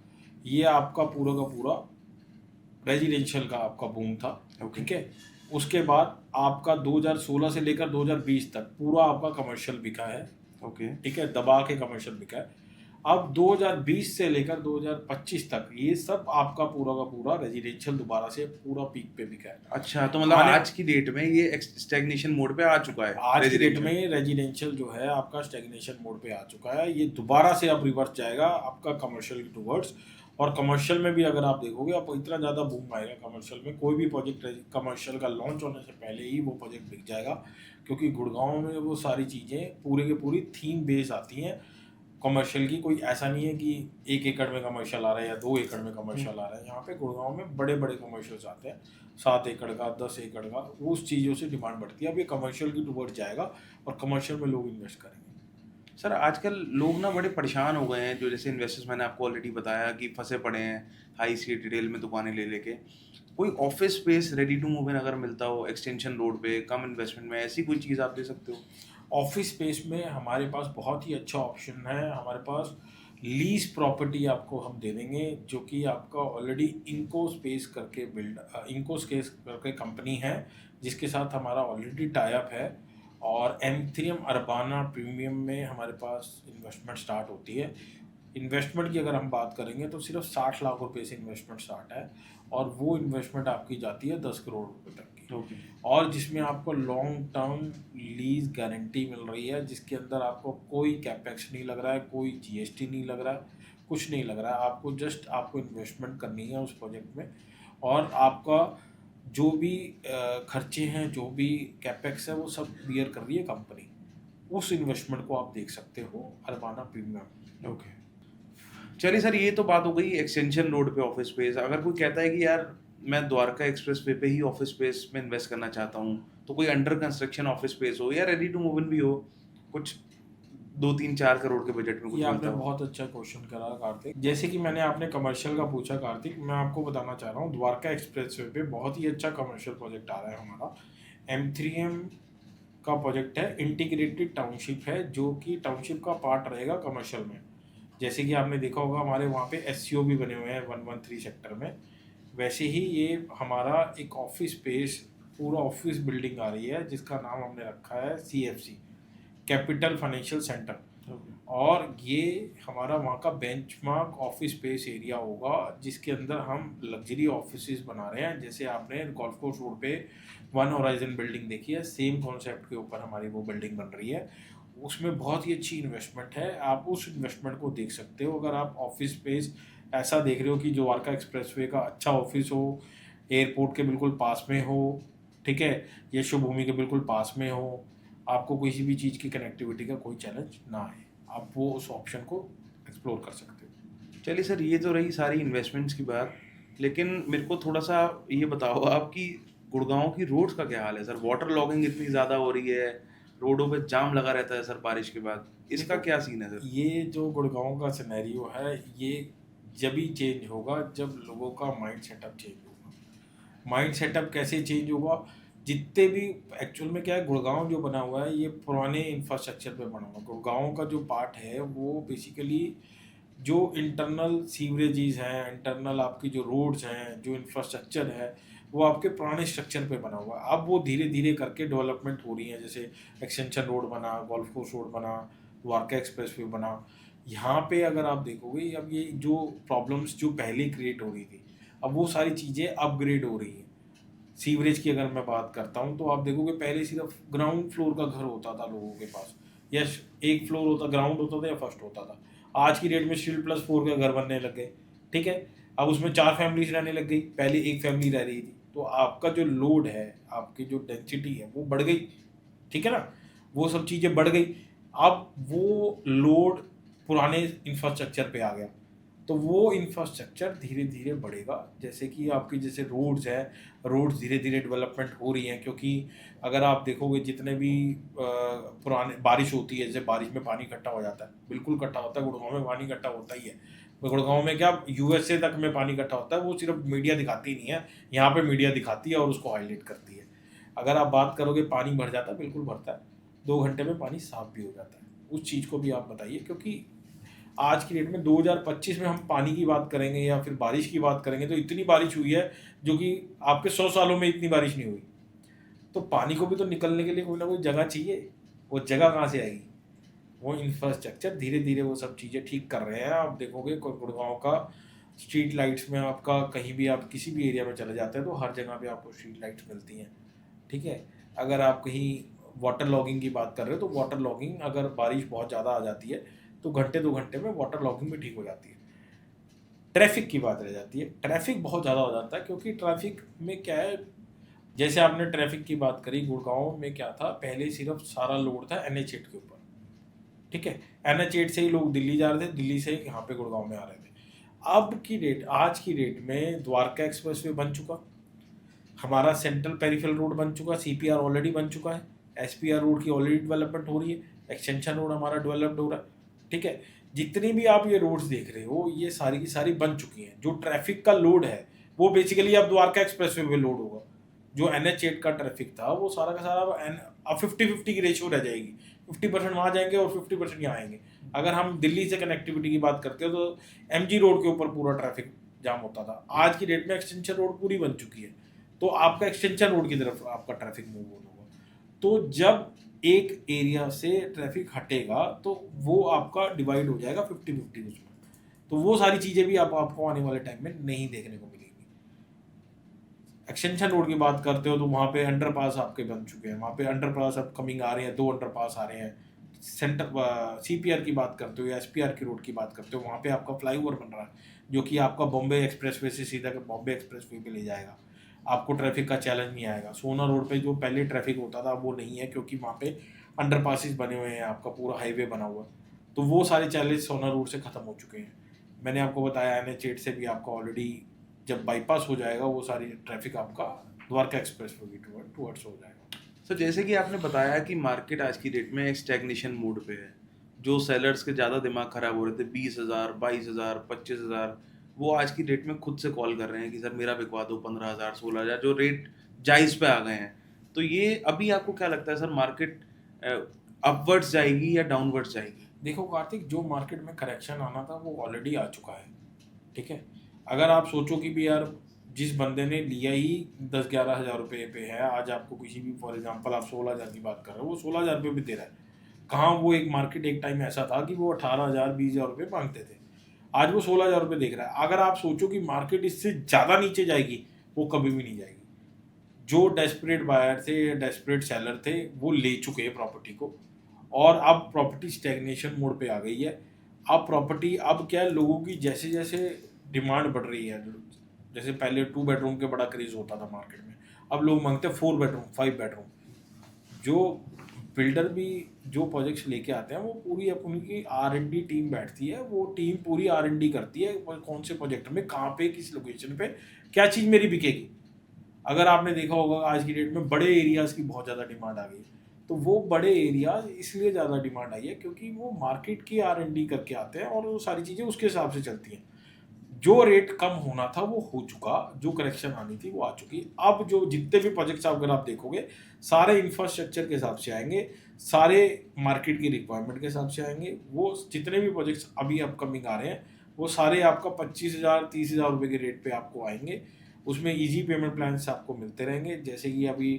ये आपका पूरा का पूरा रेजिडेंशियल का आपका बूम था, ठीक है। उसके बाद आपका 2016 से लेकर 2020 तक पूरा आपका कमर्शियल बिका है, ओके, ठीक है, दबा के कमर्शियल बिका है। अब 2020 से लेकर 2025 तक ये सब आपका पूरा का पूरा रेजिडेंशियल दोबारा से पूरा पीक पे बिका है। अच्छा, तो मतलब आज की डेट में ये स्टैग्नेशन मोड पे आ चुका है? आज की डेट में रेजिडेंशियल जो है आपका स्टैग्नेशन मोड पे आ चुका है। ये दोबारा से अब रिवर्स जाएगा आपका कमर्शियल टूवर्ड्स, और कमर्शियल में भी अगर आप देखोगे, आपको इतना ज़्यादा बूम आएगा कमर्शियल में, कोई भी प्रोजेक्ट कमर्शियल का लॉन्च होने से पहले ही वो प्रोजेक्ट बिक जाएगा, क्योंकि गुड़गांव में वो सारी चीज़ें पूरे के पूरी थीम बेस आती हैं कमर्शियल की। कोई ऐसा नहीं है कि 1 एकड़ में कमर्शियल आ रहा है या 2 एकड़ में कमर्शियल आ रहा है। यहाँ पे गुड़गांव में बड़े बड़े कमर्शियल्स आते हैं, 7 एकड़ का, 10 एकड़ का, उस चीज़ों से डिमांड बढ़ती है। अब ये कमर्शियल की टूवर्ड जाएगा और कमर्शियल में लोग इन्वेस्ट करेंगे। सर आजकल लोग ना बड़े परेशान हो गए हैं, जो जैसे इन्वेस्टर्स मैंने आपको ऑलरेडी बताया कि फंसे पड़े हैं हाई स्ट्रीट रिटेल में दुकानें ले लेके। कोई office space ready to move in अगर मिलता हो एक्सटेंशन रोड पे कम इन्वेस्टमेंट में, ऐसी कोई चीज़ आप दे सकते हो? ऑफिस स्पेस में हमारे पास बहुत ही अच्छा ऑप्शन है। हमारे पास लीज प्रॉपर्टी आपको हम दे देंगे, जो कि आपका ऑलरेडी इनको स्पेस करके इनको स्पेस करके कंपनी है, जिसके साथ हमारा ऑलरेडी टाई अप है। और एम3एम अर्बाना प्रीमियम में हमारे पास इन्वेस्टमेंट स्टार्ट होती है। इन्वेस्टमेंट की अगर हम बात करेंगे तो सिर्फ 60 लाख रुपए से इन्वेस्टमेंट स्टार्ट है, और वो इन्वेस्टमेंट आपकी जाती है 10 करोड़ रुपए तक की। ओके। और जिसमें आपको लॉन्ग टर्म लीज गारंटी मिल रही है, जिसके अंदर आपको कोई कैपेक्स नहीं लग रहा है, कोई जीएसटी नहीं लग रहा है, कुछ नहीं लग रहा है। आपको जस्ट आपको इन्वेस्टमेंट करनी है उस प्रोजेक्ट में, और आपका जो भी खर्चे हैं, जो भी कैपेक्स है, वो सब बियर कर रही है कंपनी। उस इन्वेस्टमेंट को आप देख सकते हो अरबाना प्रीमियम। ओके, चलिए सर, ये तो बात हो गई एक्सटेंशन रोड पे ऑफिस स्पेस। अगर कोई कहता है कि यार मैं द्वारका एक्सप्रेस वे पे ही ऑफिस स्पेस में इन्वेस्ट करना चाहता हूँ, तो कोई अंडर कंस्ट्रक्शन ऑफिस स्पेस हो या रेडी टू मूव इन भी हो, कुछ 2-3-4 करोड़ के बजट में कुछ ये आपने मिलता हो? बहुत अच्छा क्वेश्चन करा कार्तिक। जैसे कि मैंने आपने कमर्शियल का पूछा कार्तिक, मैं आपको बताना चाह रहा हूँ द्वारका एक्सप्रेसवे पे बहुत ही अच्छा कमर्शियल प्रोजेक्ट आ रहा है हमारा। M3M का प्रोजेक्ट है, इंटीग्रेटेड टाउनशिप है, जो कि टाउनशिप का पार्ट रहेगा कमर्शियल में। जैसे कि आपने देखा होगा हमारे वहाँ पे SCO भी बने हुए हैं 113 सेक्टर में, वैसे ही ये हमारा एक ऑफिस स्पेस, पूरा ऑफिस बिल्डिंग आ रही है, जिसका नाम हमने रखा है CFC, कैपिटल फाइनेंशियल सेंटर। और ये हमारा वहाँ का बेंचमार्क ऑफिस स्पेस एरिया होगा, जिसके अंदर हम लग्जरी ऑफिसेज बना रहे हैं। जैसे आपने गोल्फ कोर्स रोड पे वन होराइजन बिल्डिंग देखी है, सेम कॉन्सेप्ट के ऊपर हमारी वो बिल्डिंग बन रही है। उसमें बहुत ही अच्छी इन्वेस्टमेंट है, आप उस इन्वेस्टमेंट को देख सकते हो। अगर आप ऑफिस स्पेस ऐसा देख रहे हो कि जो द्वारका एक्सप्रेसवे का अच्छा ऑफिस हो, एयरपोर्ट के बिल्कुल पास में हो, ठीक है, यशो भूमि के बिल्कुल पास में हो, आपको किसी भी चीज़ की कनेक्टिविटी का कोई चैलेंज ना आए, आप वो उस ऑप्शन को एक्सप्लोर कर सकते हो। चलिए सर, ये तो रही सारी इन्वेस्टमेंट्स की बात, लेकिन मेरे को थोड़ा सा ये बताओ आप कि गुड़गांव की रोड्स का क्या हाल है सर? वाटर लॉगिंग इतनी ज़्यादा हो रही है, रोडों पे जाम लगा रहता है सर बारिश के बाद, इसका क्या सीन है सर? ये जो गुड़गांव का सिनेरियो है, ये जब ही चेंज होगा जब लोगों का माइंड सेटअप चेंज होगा। माइंड सेटअप कैसे चेंज होगा? जितने भी एक्चुअल में क्या है, गुड़गांव जो बना हुआ है ये पुराने इंफ्रास्ट्रक्चर पे बना हुआ है। गुड़गांव का जो पार्ट है वो बेसिकली जो इंटरनल सीवरेजेस हैं, इंटरनल आपकी जो रोड्स हैं, जो इंफ्रास्ट्रक्चर है, वो आपके पुराने स्ट्रक्चर पे बना हुआ है। अब वो धीरे धीरे करके डेवलपमेंट हो रही है, जैसे एक्सटेंशन रोड बना, गोल्फ कोर्स रोड बना, द्वारका एक्सप्रेस वे बना। यहाँ पे अगर आप देखोगे, अब ये जो प्रॉब्लम्स जो पहले क्रिएट हो रही थी, अब वो सारी चीज़ें अपग्रेड हो रही हैं। सीवरेज की अगर मैं बात करता हूँ तो आप देखोगे पहले सिर्फ ग्राउंड फ्लोर का घर होता था लोगों के पास, या एक फ्लोर होता, ग्राउंड होता था या फर्स्ट होता था। आज की डेट में स्टील+4 का घर बनने लग गए, ठीक है। अब उसमें 4 फैमिलीज रहने लग गई, पहले एक फैमिली रह रही थी। तो आपका जो लोड है, आपकी जो डेंसिटी है वो बढ़ गई, ठीक है ना, वो सब चीज़ें बढ़ गई। अब वो लोड पुराने इंफ्रास्ट्रक्चर पे आ गया, तो वो इंफ्रास्ट्रक्चर धीरे धीरे बढ़ेगा। जैसे कि आपकी जैसे रोड्स है, रोड्स धीरे धीरे डेवलपमेंट हो रही हैं, क्योंकि अगर आप देखोगे जितने भी पुराने बारिश होती है, जैसे बारिश में पानी इकट्ठा हो जाता है, बिल्कुल इकट्ठा होता है, गुड़गांव में पानी इकट्ठा होता ही है। गुड़गांव में क्या USA तक में पानी इकट्ठा होता है, वो सिर्फ मीडिया दिखाती नहीं है, यहाँ पे मीडिया दिखाती है और उसको हाईलाइट करती है। अगर आप बात करोगे पानी भर जाता है, बिल्कुल भरता है, 2 घंटे में पानी साफ भी हो जाता है। उस चीज़ को भी आप बताइए, क्योंकि आज की डेट में 2025 में हम पानी की बात करेंगे या फिर बारिश की बात करेंगे तो इतनी बारिश हुई है जो कि आपके 100 सालों में इतनी बारिश नहीं हुई। तो पानी को भी तो निकलने के लिए कोई ना कोई जगह चाहिए, वो जगह कहाँ से आएगी? वो इंफ्रास्ट्रक्चर धीरे धीरे वो सब चीज़ें ठीक कर रहे हैं। आप देखोगे गुड़गांव का स्ट्रीट लाइट्स में, आपका कहीं भी आप किसी भी एरिया में चले जाते हैं तो हर जगह पे आपको स्ट्रीट लाइट्स मिलती हैं, ठीक है। अगर आप कहीं वाटर लॉगिंग की बात कर रहे हो तो वाटर लॉगिंग, अगर बारिश बहुत ज़्यादा आ जाती है तो घंटे 2 घंटे में वाटर लॉगिंग भी ठीक हो जाती है। ट्रैफिक की बात रह जाती है। ट्रैफिक बहुत ज़्यादा हो जाता है, क्योंकि ट्रैफिक में क्या है, जैसे आपने ट्रैफिक की बात करी, गुड़गांव में क्या था, पहले सिर्फ सारा लोड था NH8 के ऊपर, ठीक है। NH8 से ही लोग दिल्ली जा रहे थे, दिल्ली से यहाँ पे गुड़गांव में आ रहे थे। आज की डेट में द्वारका एक्सप्रेसवे बन चुका, हमारा सेंट्रल पेरिफेरल रोड बन चुका, CPR ऑलरेडी बन चुका है, SPR रोड की ऑलरेडी डेवलपमेंट हो रही है, एक्सटेंशन रोड हमारा डेवलप्ड हो रहा है, ठीक है। जितनी भी आप ये रोड्स देख रहे हो, ये सारी की सारी बन चुकी हैं। जो ट्रैफिक का लोड है वो बेसिकली अब द्वारका एक्सप्रेसवे पे लोड होगा। जो NH8 का ट्रैफिक था वो सारा का सारा अब 50-50 की रेशियो रह जाएगी, 50% वहाँ जाएंगे और 50% यहाँ आएंगे। अगर हम दिल्ली से कनेक्टिविटी की बात करते हो तो MG रोड के ऊपर पूरा ट्रैफिक जाम होता था, आज की डेट में एक्सटेंशन रोड पूरी बन चुकी है, तो आपका एक्सटेंशन रोड की तरफ आपका ट्रैफिक मूव होगा। तो जब एक एरिया से ट्रैफिक हटेगा तो वो आपका डिवाइड हो जाएगा 50-50 उसमें, तो वो सारी चीज़ें भी आपको आने वाले टाइम में नहीं देखने को मिलेगी। एक्सटेंशन रोड की बात करते हो तो वहाँ पे अंडरपास आपके बन चुके हैं, वहाँ पे अंडरपास अब कमिंग आ रहे हैं, 2 अंडरपास आ रहे हैं। सेंटर CPR की बात करते हो या SPR की रोड की बात करते हो, वहाँ पे आपका फ्लाईओवर बन रहा है, जो कि आपका बॉम्बे एक्सप्रेसवे से सीधा बॉम्बे एक्सप्रेसवे पे ले जाएगा। आपको ट्रैफिक का चैलेंज नहीं आएगा। सोना रोड पे जो पहले ट्रैफिक होता था वो नहीं है, क्योंकि वहाँ पे अंडरपासिस बने हुए हैं, आपका पूरा हाईवे बना हुआ है, तो वो सारे चैलेंज सोना रोड से ख़त्म हो चुके हैं। मैंने आपको बताया NH8 से भी आपका ऑलरेडी जब बाईपास हो जाएगा वो सारी ट्रैफिक आपका द्वारका एक्सप्रेसवे की टूवर्ड्स हो जाएगा। सर जैसे कि आपने बताया कि मार्केट आज की डेट में स्टैग्नेशन मोड पे है, जो सेलर्स के ज़्यादा दिमाग खराब हो रहे थे 20,000 22,000 25,000, वो आज की डेट में खुद से कॉल कर रहे हैं कि सर मेरा बिकवा दो 15,000 16,000, जो रेट जायज़ पे आ गए हैं। तो ये अभी आपको क्या लगता है सर, मार्केट अपवर्ड्स जाएगी या डाउनवर्ड्स जाएगी? देखो कार्तिक, जो मार्केट में करेक्शन आना था वो ऑलरेडी आ चुका है, ठीक है। अगर आप सोचो कि भी यार जिस बंदे ने लिया ही 10-11 हज़ार रुपये पे है, आज आपको किसी भी, फॉर एग्जांपल आप 16,000 की बात कर रहे हो, वो 16,000 रुपये भी दे रहा है। कहाँ वो एक मार्केट एक टाइम ऐसा था कि वो 18,000 20,000 रुपये मांगते थे, आज वो 16,000 रुपये देख रहा है। अगर आप सोचो कि मार्केट इससे ज़्यादा नीचे जाएगी, वो कभी भी नहीं जाएगी। जो डेस्परेट बायर थे, डेस्परेट सेलर थे, वो ले चुके हैं प्रॉपर्टी को, और अब प्रॉपर्टी स्टैग्नेशन मोड पे आ गई है। अब प्रॉपर्टी, अब क्या है, लोगों की जैसे जैसे डिमांड बढ़ रही है, जैसे पहले 2 बेडरूम के बड़ा क्रेज होता था मार्केट में, अब लोग मांगते हैं 4 बेडरूम 5 बेडरूम। जो बिल्डर भी जो प्रोजेक्ट्स लेके आते हैं, वो पूरी अपनी की R&D टीम बैठती है, वो टीम पूरी R&D करती है कौन से प्रोजेक्ट में, कहाँ पे, किस लोकेशन पे क्या चीज़ मेरी बिकेगी। अगर आपने देखा होगा आज की डेट में बड़े एरियाज़ की बहुत ज़्यादा डिमांड आ गई, तो वो बड़े एरियाज इसलिए ज़्यादा डिमांड आई है क्योंकि वो मार्केट की R&D करके आते हैं और वो सारी चीज़ें उसके हिसाब से चलती हैं। जो रेट कम होना था वो हो चुका, जो करेक्शन आनी थी वो आ चुकी। अब जो जितने भी प्रोजेक्ट्स अगर आप देखोगे, सारे इंफ्रास्ट्रक्चर के हिसाब से आएंगे, सारे मार्केट की रिक्वायरमेंट के हिसाब से आएंगे। वो जितने भी प्रोजेक्ट्स अभी अपकमिंग आ रहे हैं, वो सारे आपका 25,000 30,000 रुपये के रेट पे आपको आएंगे। उसमें ईजी पेमेंट प्लान्स आपको मिलते रहेंगे। जैसे कि अभी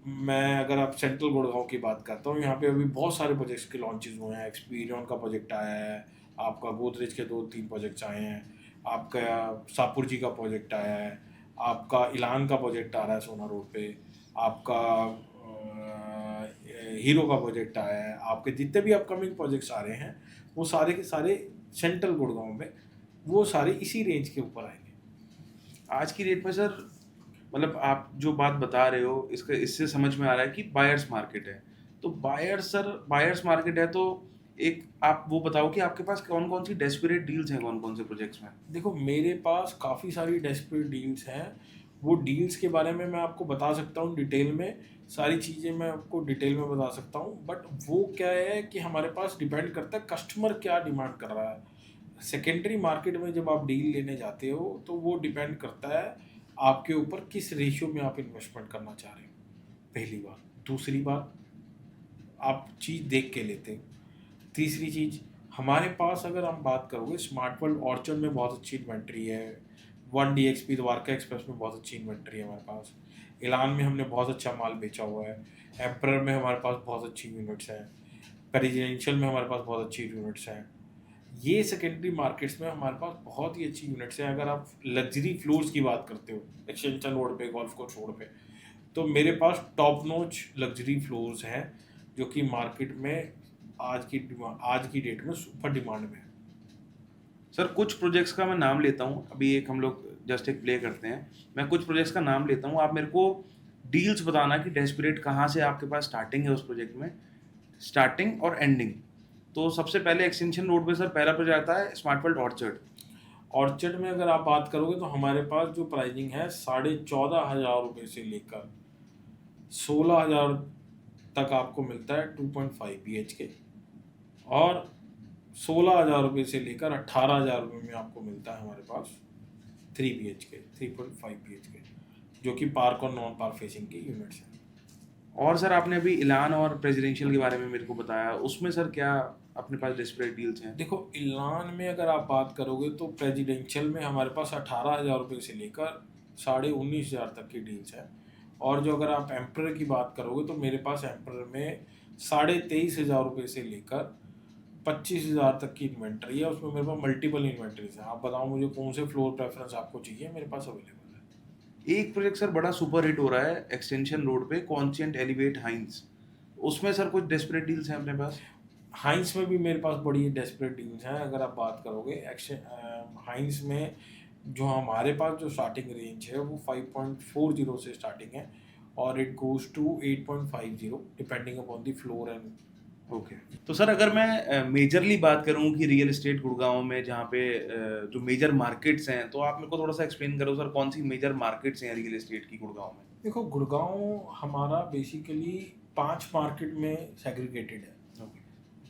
मैं, अगर आप सेंट्रल गुड़गांव की बात करता हूँ, यहाँ पे अभी बहुत सारे प्रोजेक्ट्स के लॉन्चेस हुए हैं। एक्सपीरियन का प्रोजेक्ट आया है, आपका गोदरेज के 2-3 प्रोजेक्ट्स आए हैं, आपका सापुर जी का प्रोजेक्ट आया है, आपका इलान का प्रोजेक्ट आ रहा है सोना रोड पे, आपका हीरो का प्रोजेक्ट आया है। आपके जितने भी अपकमिंग प्रोजेक्ट्स आ रहे हैं वो सारे के सारे सेंट्रल गुड़गांव में, वो सारे इसी रेंज के ऊपर आएंगे। आज की डेट में सर, मतलब आप जो बात बता रहे हो इससे समझ में आ रहा है कि बायर्स मार्केट है। तो बायर्स मार्केट है, तो एक आप वो बताओ कि आपके पास कौन कौन सी डेस्परेट डील्स हैं, कौन कौन से प्रोजेक्ट्स में? देखो मेरे पास काफ़ी सारी डेस्परेट डील्स हैं। वो डील्स के बारे में मैं आपको बता सकता हूँ डिटेल में, सारी चीज़ें मैं आपको डिटेल में बता सकता हूँ, बट वो क्या है कि हमारे पास डिपेंड करता है कस्टमर क्या डिमांड कर रहा है। सेकेंडरी मार्केट में जब आप डील लेने जाते हो तो वो डिपेंड करता है आपके ऊपर किस रेशियो में आप इन्वेस्टमेंट करना चाह रहे हो, पहली बात। दूसरी बात, आप चीज़ देख के लेते हो। तीसरी चीज़, हमारे पास अगर हम बात करोगे, स्मार्ट वर्ल्ड ऑर्चर्ड में बहुत अच्छी इन्वेंट्री है, 1DXP द्वारका एक्सप्रेस में बहुत अच्छी इन्वेंट्री है हमारे पास, इलान में हमने बहुत अच्छा माल बेचा हुआ है, एम्परर में हमारे पास बहुत अच्छी यूनिट्स हैं, प्रेसिडेंशियल में हमारे पास बहुत अच्छी यूनिट्स हैं। ये सेकेंडरी मार्केट्स में हमारे पास बहुत ही अच्छी यूनिट्स हैं। अगर आप लग्जरी फ्लोर्स की बात करते हो, एक्सटेंशन रोड पे, गोल्फ कोर्स रोड पे, तो मेरे पास टॉप नॉच लग्जरी फ्लोर्स हैं जो कि मार्केट में आज की डेट में सुपर डिमांड में है। सर कुछ प्रोजेक्ट्स का मैं नाम लेता हूँ, अभी एक हम लोग जस्ट एक प्ले करते हैं, मैं कुछ प्रोजेक्ट्स का नाम लेता हूँ, आप मेरे को डील्स बताना कि डेस्परेट कहाँ से आपके पास स्टार्टिंग है उस प्रोजेक्ट में, स्टार्टिंग और एंडिंग। तो सबसे पहले एक्सटेंशन रोड पे सर पहला प्रोजेक्ट आता है स्मार्ट वर्ल्ड ऑर्चर्ड। ऑर्चर्ड में अगर आप बात करोगे तो हमारे पास जो प्राइसिंग है 14,500 से लेकर 16,000 तक आपको मिलता है 2.5 BHK, और 16,000 से लेकर 18,000 में आपको मिलता है हमारे पास 3 BHK, 3.5 BHK, जो कि पार्क और नॉन पार्क फेसिंग की यूनिट्स हैं। और सर आपने अभी इलान और प्रेसिडेंशियल के बारे में मेरे को बताया, उसमें सर क्या अपने पास डेस्परेट डील्स हैं? देखो, इलान में अगर आप बात करोगे तो प्रेसिडेंशियल में हमारे पास 18,000 से लेकर 19,500 तक की डील्स है। और जो अगर आप एम्प्रर की बात करोगे तो मेरे पास एम्प्रर में 23,500 से लेकर 25,000 तक की इन्वेंट्री है। उसमें मेरे पास मल्टीपल इन्वेंट्रीज है। आप बताओ मुझे कौन से फ्लोर प्रेफरेंस आपको चाहिए, मेरे पास अवेलेबल है। एक प्रोजेक्ट सर बड़ा सुपर हिट हो रहा है एक्सटेंशन रोड पे, कॉन्शियंट एलिवेट हाइंस, उसमें सर कुछ डेस्परेट डील्स हैं अपने पास? हाइंस में भी मेरे पास बड़ी डेस्परेट डील्स हैं। अगर आप बात करोगे हाइंस में जो हमारे पास जो स्टार्टिंग रेंज है वो 5.40 से स्टार्टिंग है, और it goes to 8.50 depending upon the floor and. Okay. तो सर अगर मैं मेजरली बात करूं कि रियल एस्टेट गुड़गांव में जहाँ पे जो मेजर मार्केट्स हैं, तो आप मेरे को थोड़ा सा एक्सप्लेन करो सर, कौन सी मेजर मार्केट्स हैं रियल एस्टेट की गुड़गांव में? देखो, गुड़गांव हमारा बेसिकली 5 मार्केट में सेग्रीगेटेड है। ओके।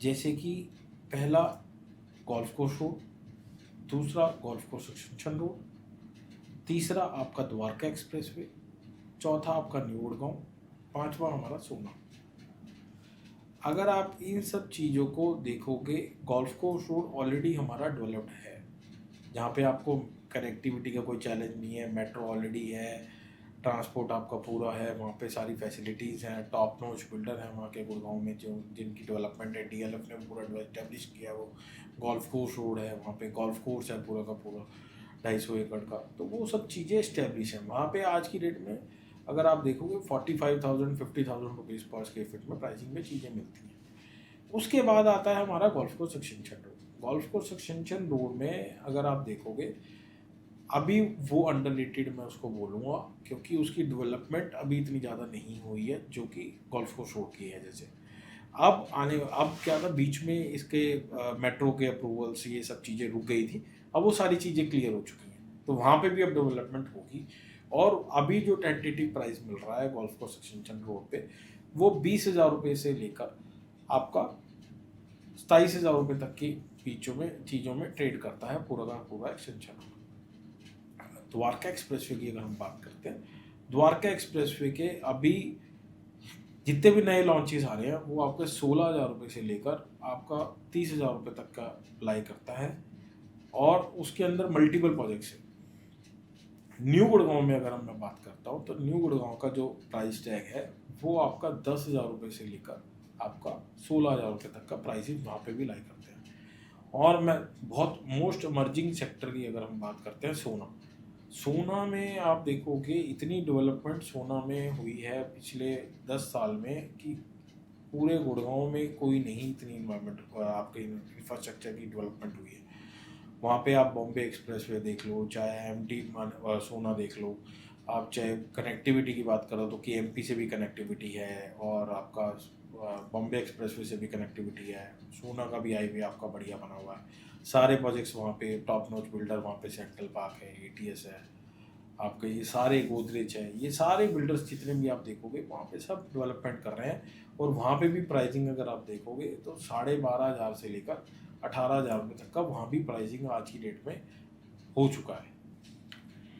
जैसे कि पहला गोल्फ कोर्स रोड, दूसरा गोल्फ कोर्स एक्सटेंशन रोड, तीसरा आपका द्वारका एक्सप्रेसवे, चौथा आपका न्यू गुड़गांव, पांचवा हमारा सोना। अगर आप इन सब चीज़ों को देखोगे, गोल्फ कोर्स रोड ऑलरेडी हमारा डेवलप्ड है, जहाँ पे आपको कनेक्टिविटी का कोई चैलेंज नहीं है, मेट्रो ऑलरेडी है, ट्रांसपोर्ट आपका पूरा है, वहाँ पे सारी फैसिलिटीज़ हैं, टॉप नॉच बिल्डर हैं वहाँ के गुड़गांव में जो जिनकी डेवलपमेंट है, DLF ने पूरा इस्टेब्लिश किया। वो गोल्फ कोर्स रोड है, वहाँ पे गोल्फ कोर्स है पूरा का पूरा 250 एकड़ का, तो वो सब चीज़ें इस्टेब्लिश हैं वहाँ पे। आज की डेट में अगर आप देखोगे 45,000 50,000 रुपीज़ पर स्क्वायर फीट में प्राइसिंग में चीज़ें मिलती हैं। उसके बाद आता है हमारा golf course extension road. Golf course extension road में अगर आप देखोगे, अभी वो अंडररेटेड मैं उसको बोलूँगा, क्योंकि उसकी डेवलपमेंट अभी इतनी ज़्यादा नहीं हुई है जो कि गोल्फ कोर्स रोड की है। जैसे अब क्या था, बीच में इसके मेट्रो के अप्रूवल्स ये सब चीज़ें रुक गई थी, अब वो सारी चीज़ें क्लियर हो चुकी हैं, तो वहाँ पे भी अब डेवलपमेंट होगी। और अभी जो टेंटेटिव प्राइस मिल रहा है गोल्फ कोर्स एक्सटेंशन रोड पे, वो 20,000 से लेकर आपका 27,000 तक की बीचों में चीज़ों में ट्रेड करता है पूरा का पूरा एक्सटेंशन। द्वारका एक्सप्रेसवे की अगर हम बात करते हैं, द्वारका एक्सप्रेसवे के अभी जितने भी नए लॉन्चेस आ रहे हैं वो आपके 16,000 से लेकर आपका 30,000 तक का अप्लाई करता है, और उसके अंदर मल्टीपल प्रोजेक्ट्स हैं। न्यू गुड़गांव में अगर मैं बात करता हूँ तो न्यू गुड़गांव का जो प्राइस टैग है वो आपका 10,000 से लेकर आपका 16,000 तक का प्राइसिंग वहाँ पे भी लाई करते हैं। और मैं बहुत मोस्ट इमर्जिंग सेक्टर की अगर हम बात करते हैं, सोना में आप देखोगे इतनी डेवलपमेंट सोना में हुई है पिछले 10 साल में कि पूरे गुड़गांव में कोई नहीं इतनी इन्वायरमेंट आपके इंफ्रास्ट्रक्चर की डेवलपमेंट हुई है। वहाँ पे आप बॉम्बे एक्सप्रेसवे देख लो, चाहे MT सोना देख लो, आप चाहे कनेक्टिविटी की बात करो तो KMP से भी कनेक्टिविटी है, और आपका बॉम्बे एक्सप्रेसवे से भी कनेक्टिविटी है, सोना का भी हाईवे आपका बढ़िया बना हुआ है। सारे प्रोजेक्ट्स वहाँ पे टॉप नॉच बिल्डर, वहाँ पे सेंट्रल पार्क है, ATS है, आपके ये सारे गोदरेज है, ये सारे बिल्डर्स जितने भी आप देखोगे वहाँ पे सब डेवलपमेंट कर रहे हैं। और वहाँ पे भी प्राइसिंग अगर आप देखोगे तो 12,500 से लेकर 18,000 तक का वहाँ भी प्राइसिंग आज की डेट में हो चुका है।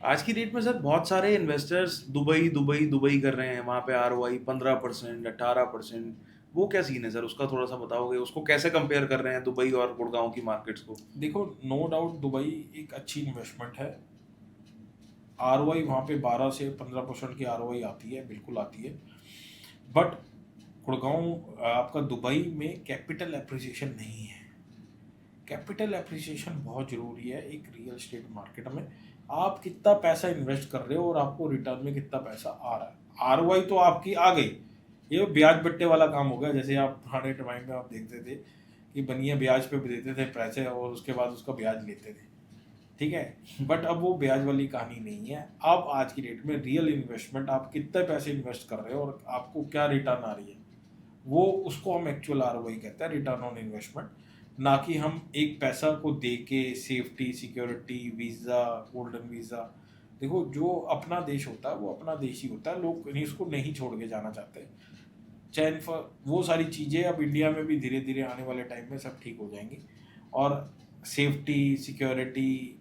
आज की डेट में सर बहुत सारे इन्वेस्टर्स दुबई दुबई दुबई कर रहे हैं, वहाँ पे ROI 15% 18%, वो क्या सीन है सर, उसका थोड़ा सा बताओगे? उसको कैसे कंपेयर कर रहे हैं दुबई और गुड़गांव की मार्केट्स को? देखो, नो डाउट दुबई एक अच्छी इन्वेस्टमेंट है। ROI वहाँ पे 12 से 15% की ROI आती है, बिल्कुल आती है। बट गुड़गांव आपका दुबई में कैपिटल एप्रिसिएशन नहीं है। कैपिटल एप्रिसिएशन बहुत ज़रूरी है एक रियल एस्टेट मार्केट में। आप कितना पैसा इन्वेस्ट कर रहे हो और आपको रिटर्न में कितना पैसा आ रहा है। ROI तो आपकी आ गई, ये ब्याज बट्टे वाला काम हो गया। जैसे आप पुराने टाइम में आप देखते थे कि बनिए ब्याज पे देते थे पैसे और उसके बाद उसका ब्याज लेते थे, ठीक है। बट अब वो ब्याज वाली कहानी नहीं है। अब आज की डेट में रियल इन्वेस्टमेंट, आप कितने पैसे इन्वेस्ट कर रहे हो और आपको क्या रिटर्न आ रही है, वो उसको हम एक्चुअल आरओआई कहते हैं, रिटर्न ऑन इन्वेस्टमेंट। ना कि हम एक पैसा को दे के safety, security, visa, golden visa. देखो, जो अपना देश होता है वो अपना देश ही होता है, लोग इसको नहीं छोड़ के जाना चाहते। चैन फॉर वो सारी चीज़ें अब इंडिया में भी धीरे धीरे आने वाले टाइम में सब ठीक हो जाएंगी। और सेफ्टी, सिक्योरिटी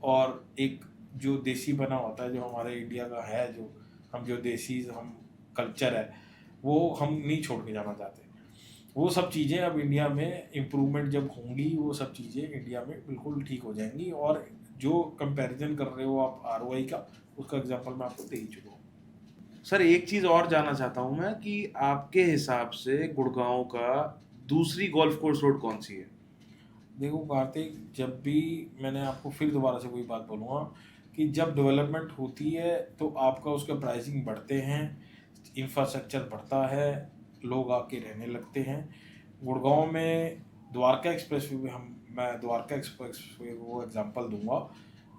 और एक जो देसी बना होता है, जो हमारे इंडिया का है, जो हम जो देसी हम कल्चर है, वो हम नहीं छोड़ के जाना चाहते। वो सब चीज़ें अब इंडिया में इम्प्रूवमेंट जब होंगी, वो सब चीज़ें इंडिया में बिल्कुल ठीक हो जाएंगी। और जो कंपैरिजन कर रहे हो आप आरओआई का, उसका एग्जांपल मैं आपको दे ही चुका हूँ। सर एक चीज़ और जानना चाहता हूँ मैं कि आपके हिसाब से गुड़गांव का दूसरी गोल्फ कोर्स रोड कौन सी है? देखो कार्तिक, जब भी मैंने आपको फिर दोबारा से वही बात बोलूँगा कि जब डेवलपमेंट होती है तो आपका उसका प्राइसिंग बढ़ते हैं, इंफ्रास्ट्रक्चर बढ़ता है, लोग आके रहने लगते हैं। गुड़गांव में द्वारका एक्सप्रेस वे, मैं द्वारका एक्सप्रेस वे वो एग्जांपल दूंगा।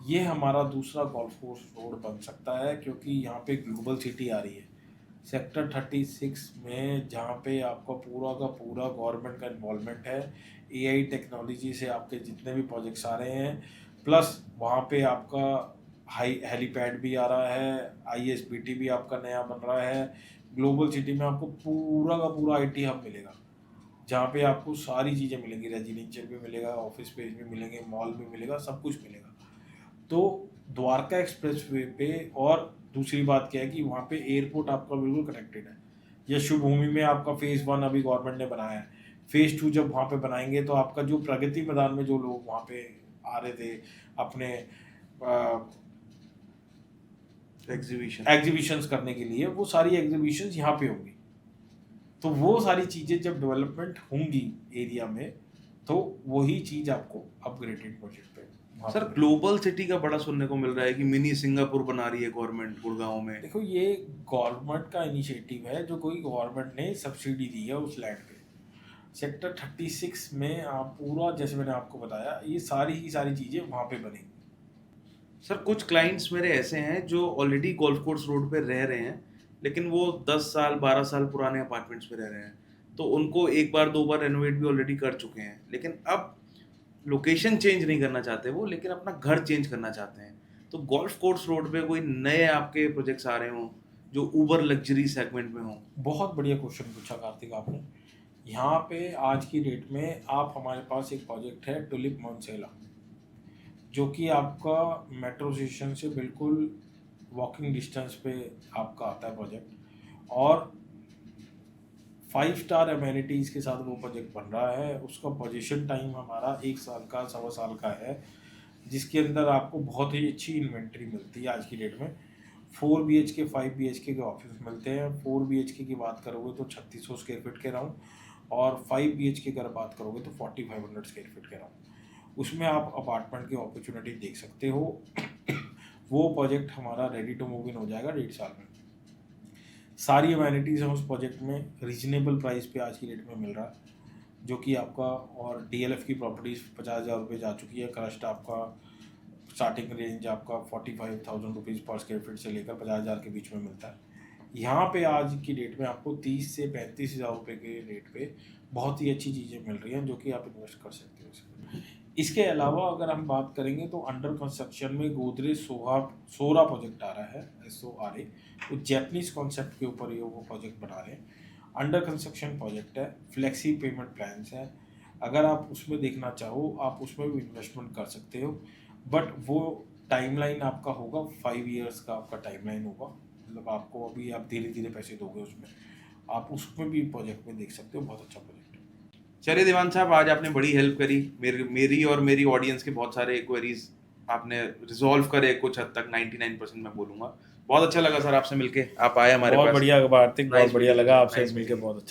ये हमारा दूसरा गोल्फ कोर्स रोड बन सकता है, क्योंकि यहाँ पे ग्लोबल सिटी आ रही है। सेक्टर 36 में, जहाँ पे आपका पूरा का पूरा गवर्नमेंट का इन्वॉल्वमेंट है, एआई टेक्नोलॉजी से आपके जितने भी प्रोजेक्ट्स आ रहे हैं, प्लस वहाँ पे आपका हाई हेलीपैड भी आ रहा है, आईएसबीटी भी आपका नया बन रहा है। ग्लोबल सिटी में आपको पूरा का पूरा आईटी हब मिलेगा, जहाँ पे आपको सारी चीज़ें मिलेंगी, रेजिडेंशियल भी मिलेगा, ऑफिस स्पेस भी मिलेंगे, मॉल भी मिलेगा, सब कुछ मिलेगा। तो द्वारका एक्सप्रेस वे पे, और दूसरी बात क्या है कि वहाँ पे एयरपोर्ट आपका बिल्कुल कनेक्टेड है। यशोभूमि में आपका फेज़ 1 अभी गवर्नमेंट ने बनाया है, फेज़ 2 जब वहाँ पे बनाएंगे तो आपका जो प्रगति मैदान में जो लोग वहाँ पे आ रहे थे अपने एग्जीबिशंस करने के लिए, वो सारी एग्जीबिशंस यहाँ पे होंगी। तो वो सारी चीज़ें जब डेवलपमेंट होंगी एरिया में, तो वही चीज़ आपको अपग्रेडेड प्रोजेक्ट पे सर ग्लोबल सिटी का बड़ा सुनने को मिल रहा है कि मिनी सिंगापुर बना रही है गवर्नमेंट गुड़गांव में। देखो, ये गवर्नमेंट का इनिशिएटिव है, जो कोई गवर्नमेंट ने सब्सिडी दी है उस लैंड पे। सेक्टर 36 में आप पूरा, जैसे मैंने आपको बताया, ये सारी ही सारी चीज़ें वहाँ पे बनेंगी। सर कुछ क्लाइंट्स मेरे ऐसे हैं जो ऑलरेडी गोल्फ कोर्स रोड पे रह रहे हैं, लेकिन वो 10 साल 12 साल पुराने अपार्टमेंट्स पे रह रहे हैं, तो उनको एक बार दो बार रेनोवेट भी ऑलरेडी कर चुके हैं, लेकिन अब लोकेशन चेंज नहीं करना चाहते वो, लेकिन अपना घर चेंज करना चाहते हैं। तो गोल्फ कोर्स रोड पे कोई नए आपके प्रोजेक्ट्स आ रहे हों जो ऊबर लग्जरी सेगमेंट में हों? बहुत बढ़िया क्वेश्चन पूछा कार्तिक आपने। यहाँ पे आज की डेट में आप, हमारे पास एक प्रोजेक्ट है टुलिप मॉन्सेला, जो कि आपका मेट्रो स्टेशन से बिल्कुल वॉकिंग डिस्टेंस पे आपका आता है प्रोजेक्ट, और 5 स्टार अमेनिटीज़ के साथ वो प्रोजेक्ट बन रहा है। उसका पोजीशन टाइम हमारा 1 साल का, 1.25 साल का है, जिसके अंदर आपको बहुत ही अच्छी इन्वेंट्री मिलती है आज की डेट में। 4 BHK 5 BHK के ऑफिस मिलते हैं। 4 BHK की बात करोगे तो 3600 स्क्वायर फीट के राउंड, और 5 BHK अगर बात करोगे तो 4500 स्क्वायर फीट के राउंड। उसमें आप अपार्टमेंट की अपॉर्चुनिटी देख सकते हो। वो प्रोजेक्ट हमारा रेडी टू मूव इन हो जाएगा 1.5 साल में। सारी अमेनिटीज़ हैं उस प्रोजेक्ट में, रीजनेबल प्राइस पे आज की डेट में मिल रहा है, जो कि आपका, और DLF की प्रॉपर्टीज़ 50,000 रुपये जा चुकी है। क्रस्ट आपका स्टार्टिंग रेंज आपका 45,000 रुपीज़ पर स्क्वायर फीट से लेकर 50,000 के बीच में मिलता है। यहाँ पे आज की डेट में आपको 30 से 35,000 रुपये के रेट पे बहुत ही अच्छी चीज़ें मिल रही हैं, जो कि आप इन्वेस्ट कर सकते हो इसमें। इसके अलावा अगर हम बात करेंगे तो अंडर कंस्ट्रक्शन में गोदरेज सोरा प्रोजेक्ट आ रहा है, SORA, तो जैपनीज़ कॉन्सेप्ट के ऊपर ये वो प्रोजेक्ट बना रहे हैं। अंडर कंस्ट्रक्शन प्रोजेक्ट है, फ्लेक्सी पेमेंट प्लान्स है। अगर आप उसमें देखना चाहो, आप उसमें भी इन्वेस्टमेंट कर सकते हो, बट वो टाइमलाइन आपका होगा 5 ईयर्स का, आपका टाइमलाइन होगा। मतलब आपको अभी आप धीरे धीरे पैसे दोगे उसमें, आप उसमें भी प्रोजेक्ट में देख सकते हो। बहुत अच्छा प्रोजेक्ट है। चलिए देवान साहब, आज आपने बड़ी हेल्प करी, मेरी और मेरी ऑडियंस के बहुत सारे क्वेरीज आपने रिजॉल्व करे कुछ हद तक, 99% मैं बोलूँगा। बहुत अच्छा लगा सर आपसे मिलके, आप आए हमारे पास। बहुत बढ़िया कार्तिक, बहुत बढ़िया लगा आपसे Nice मिलके, meeting you. बहुत अच्छा।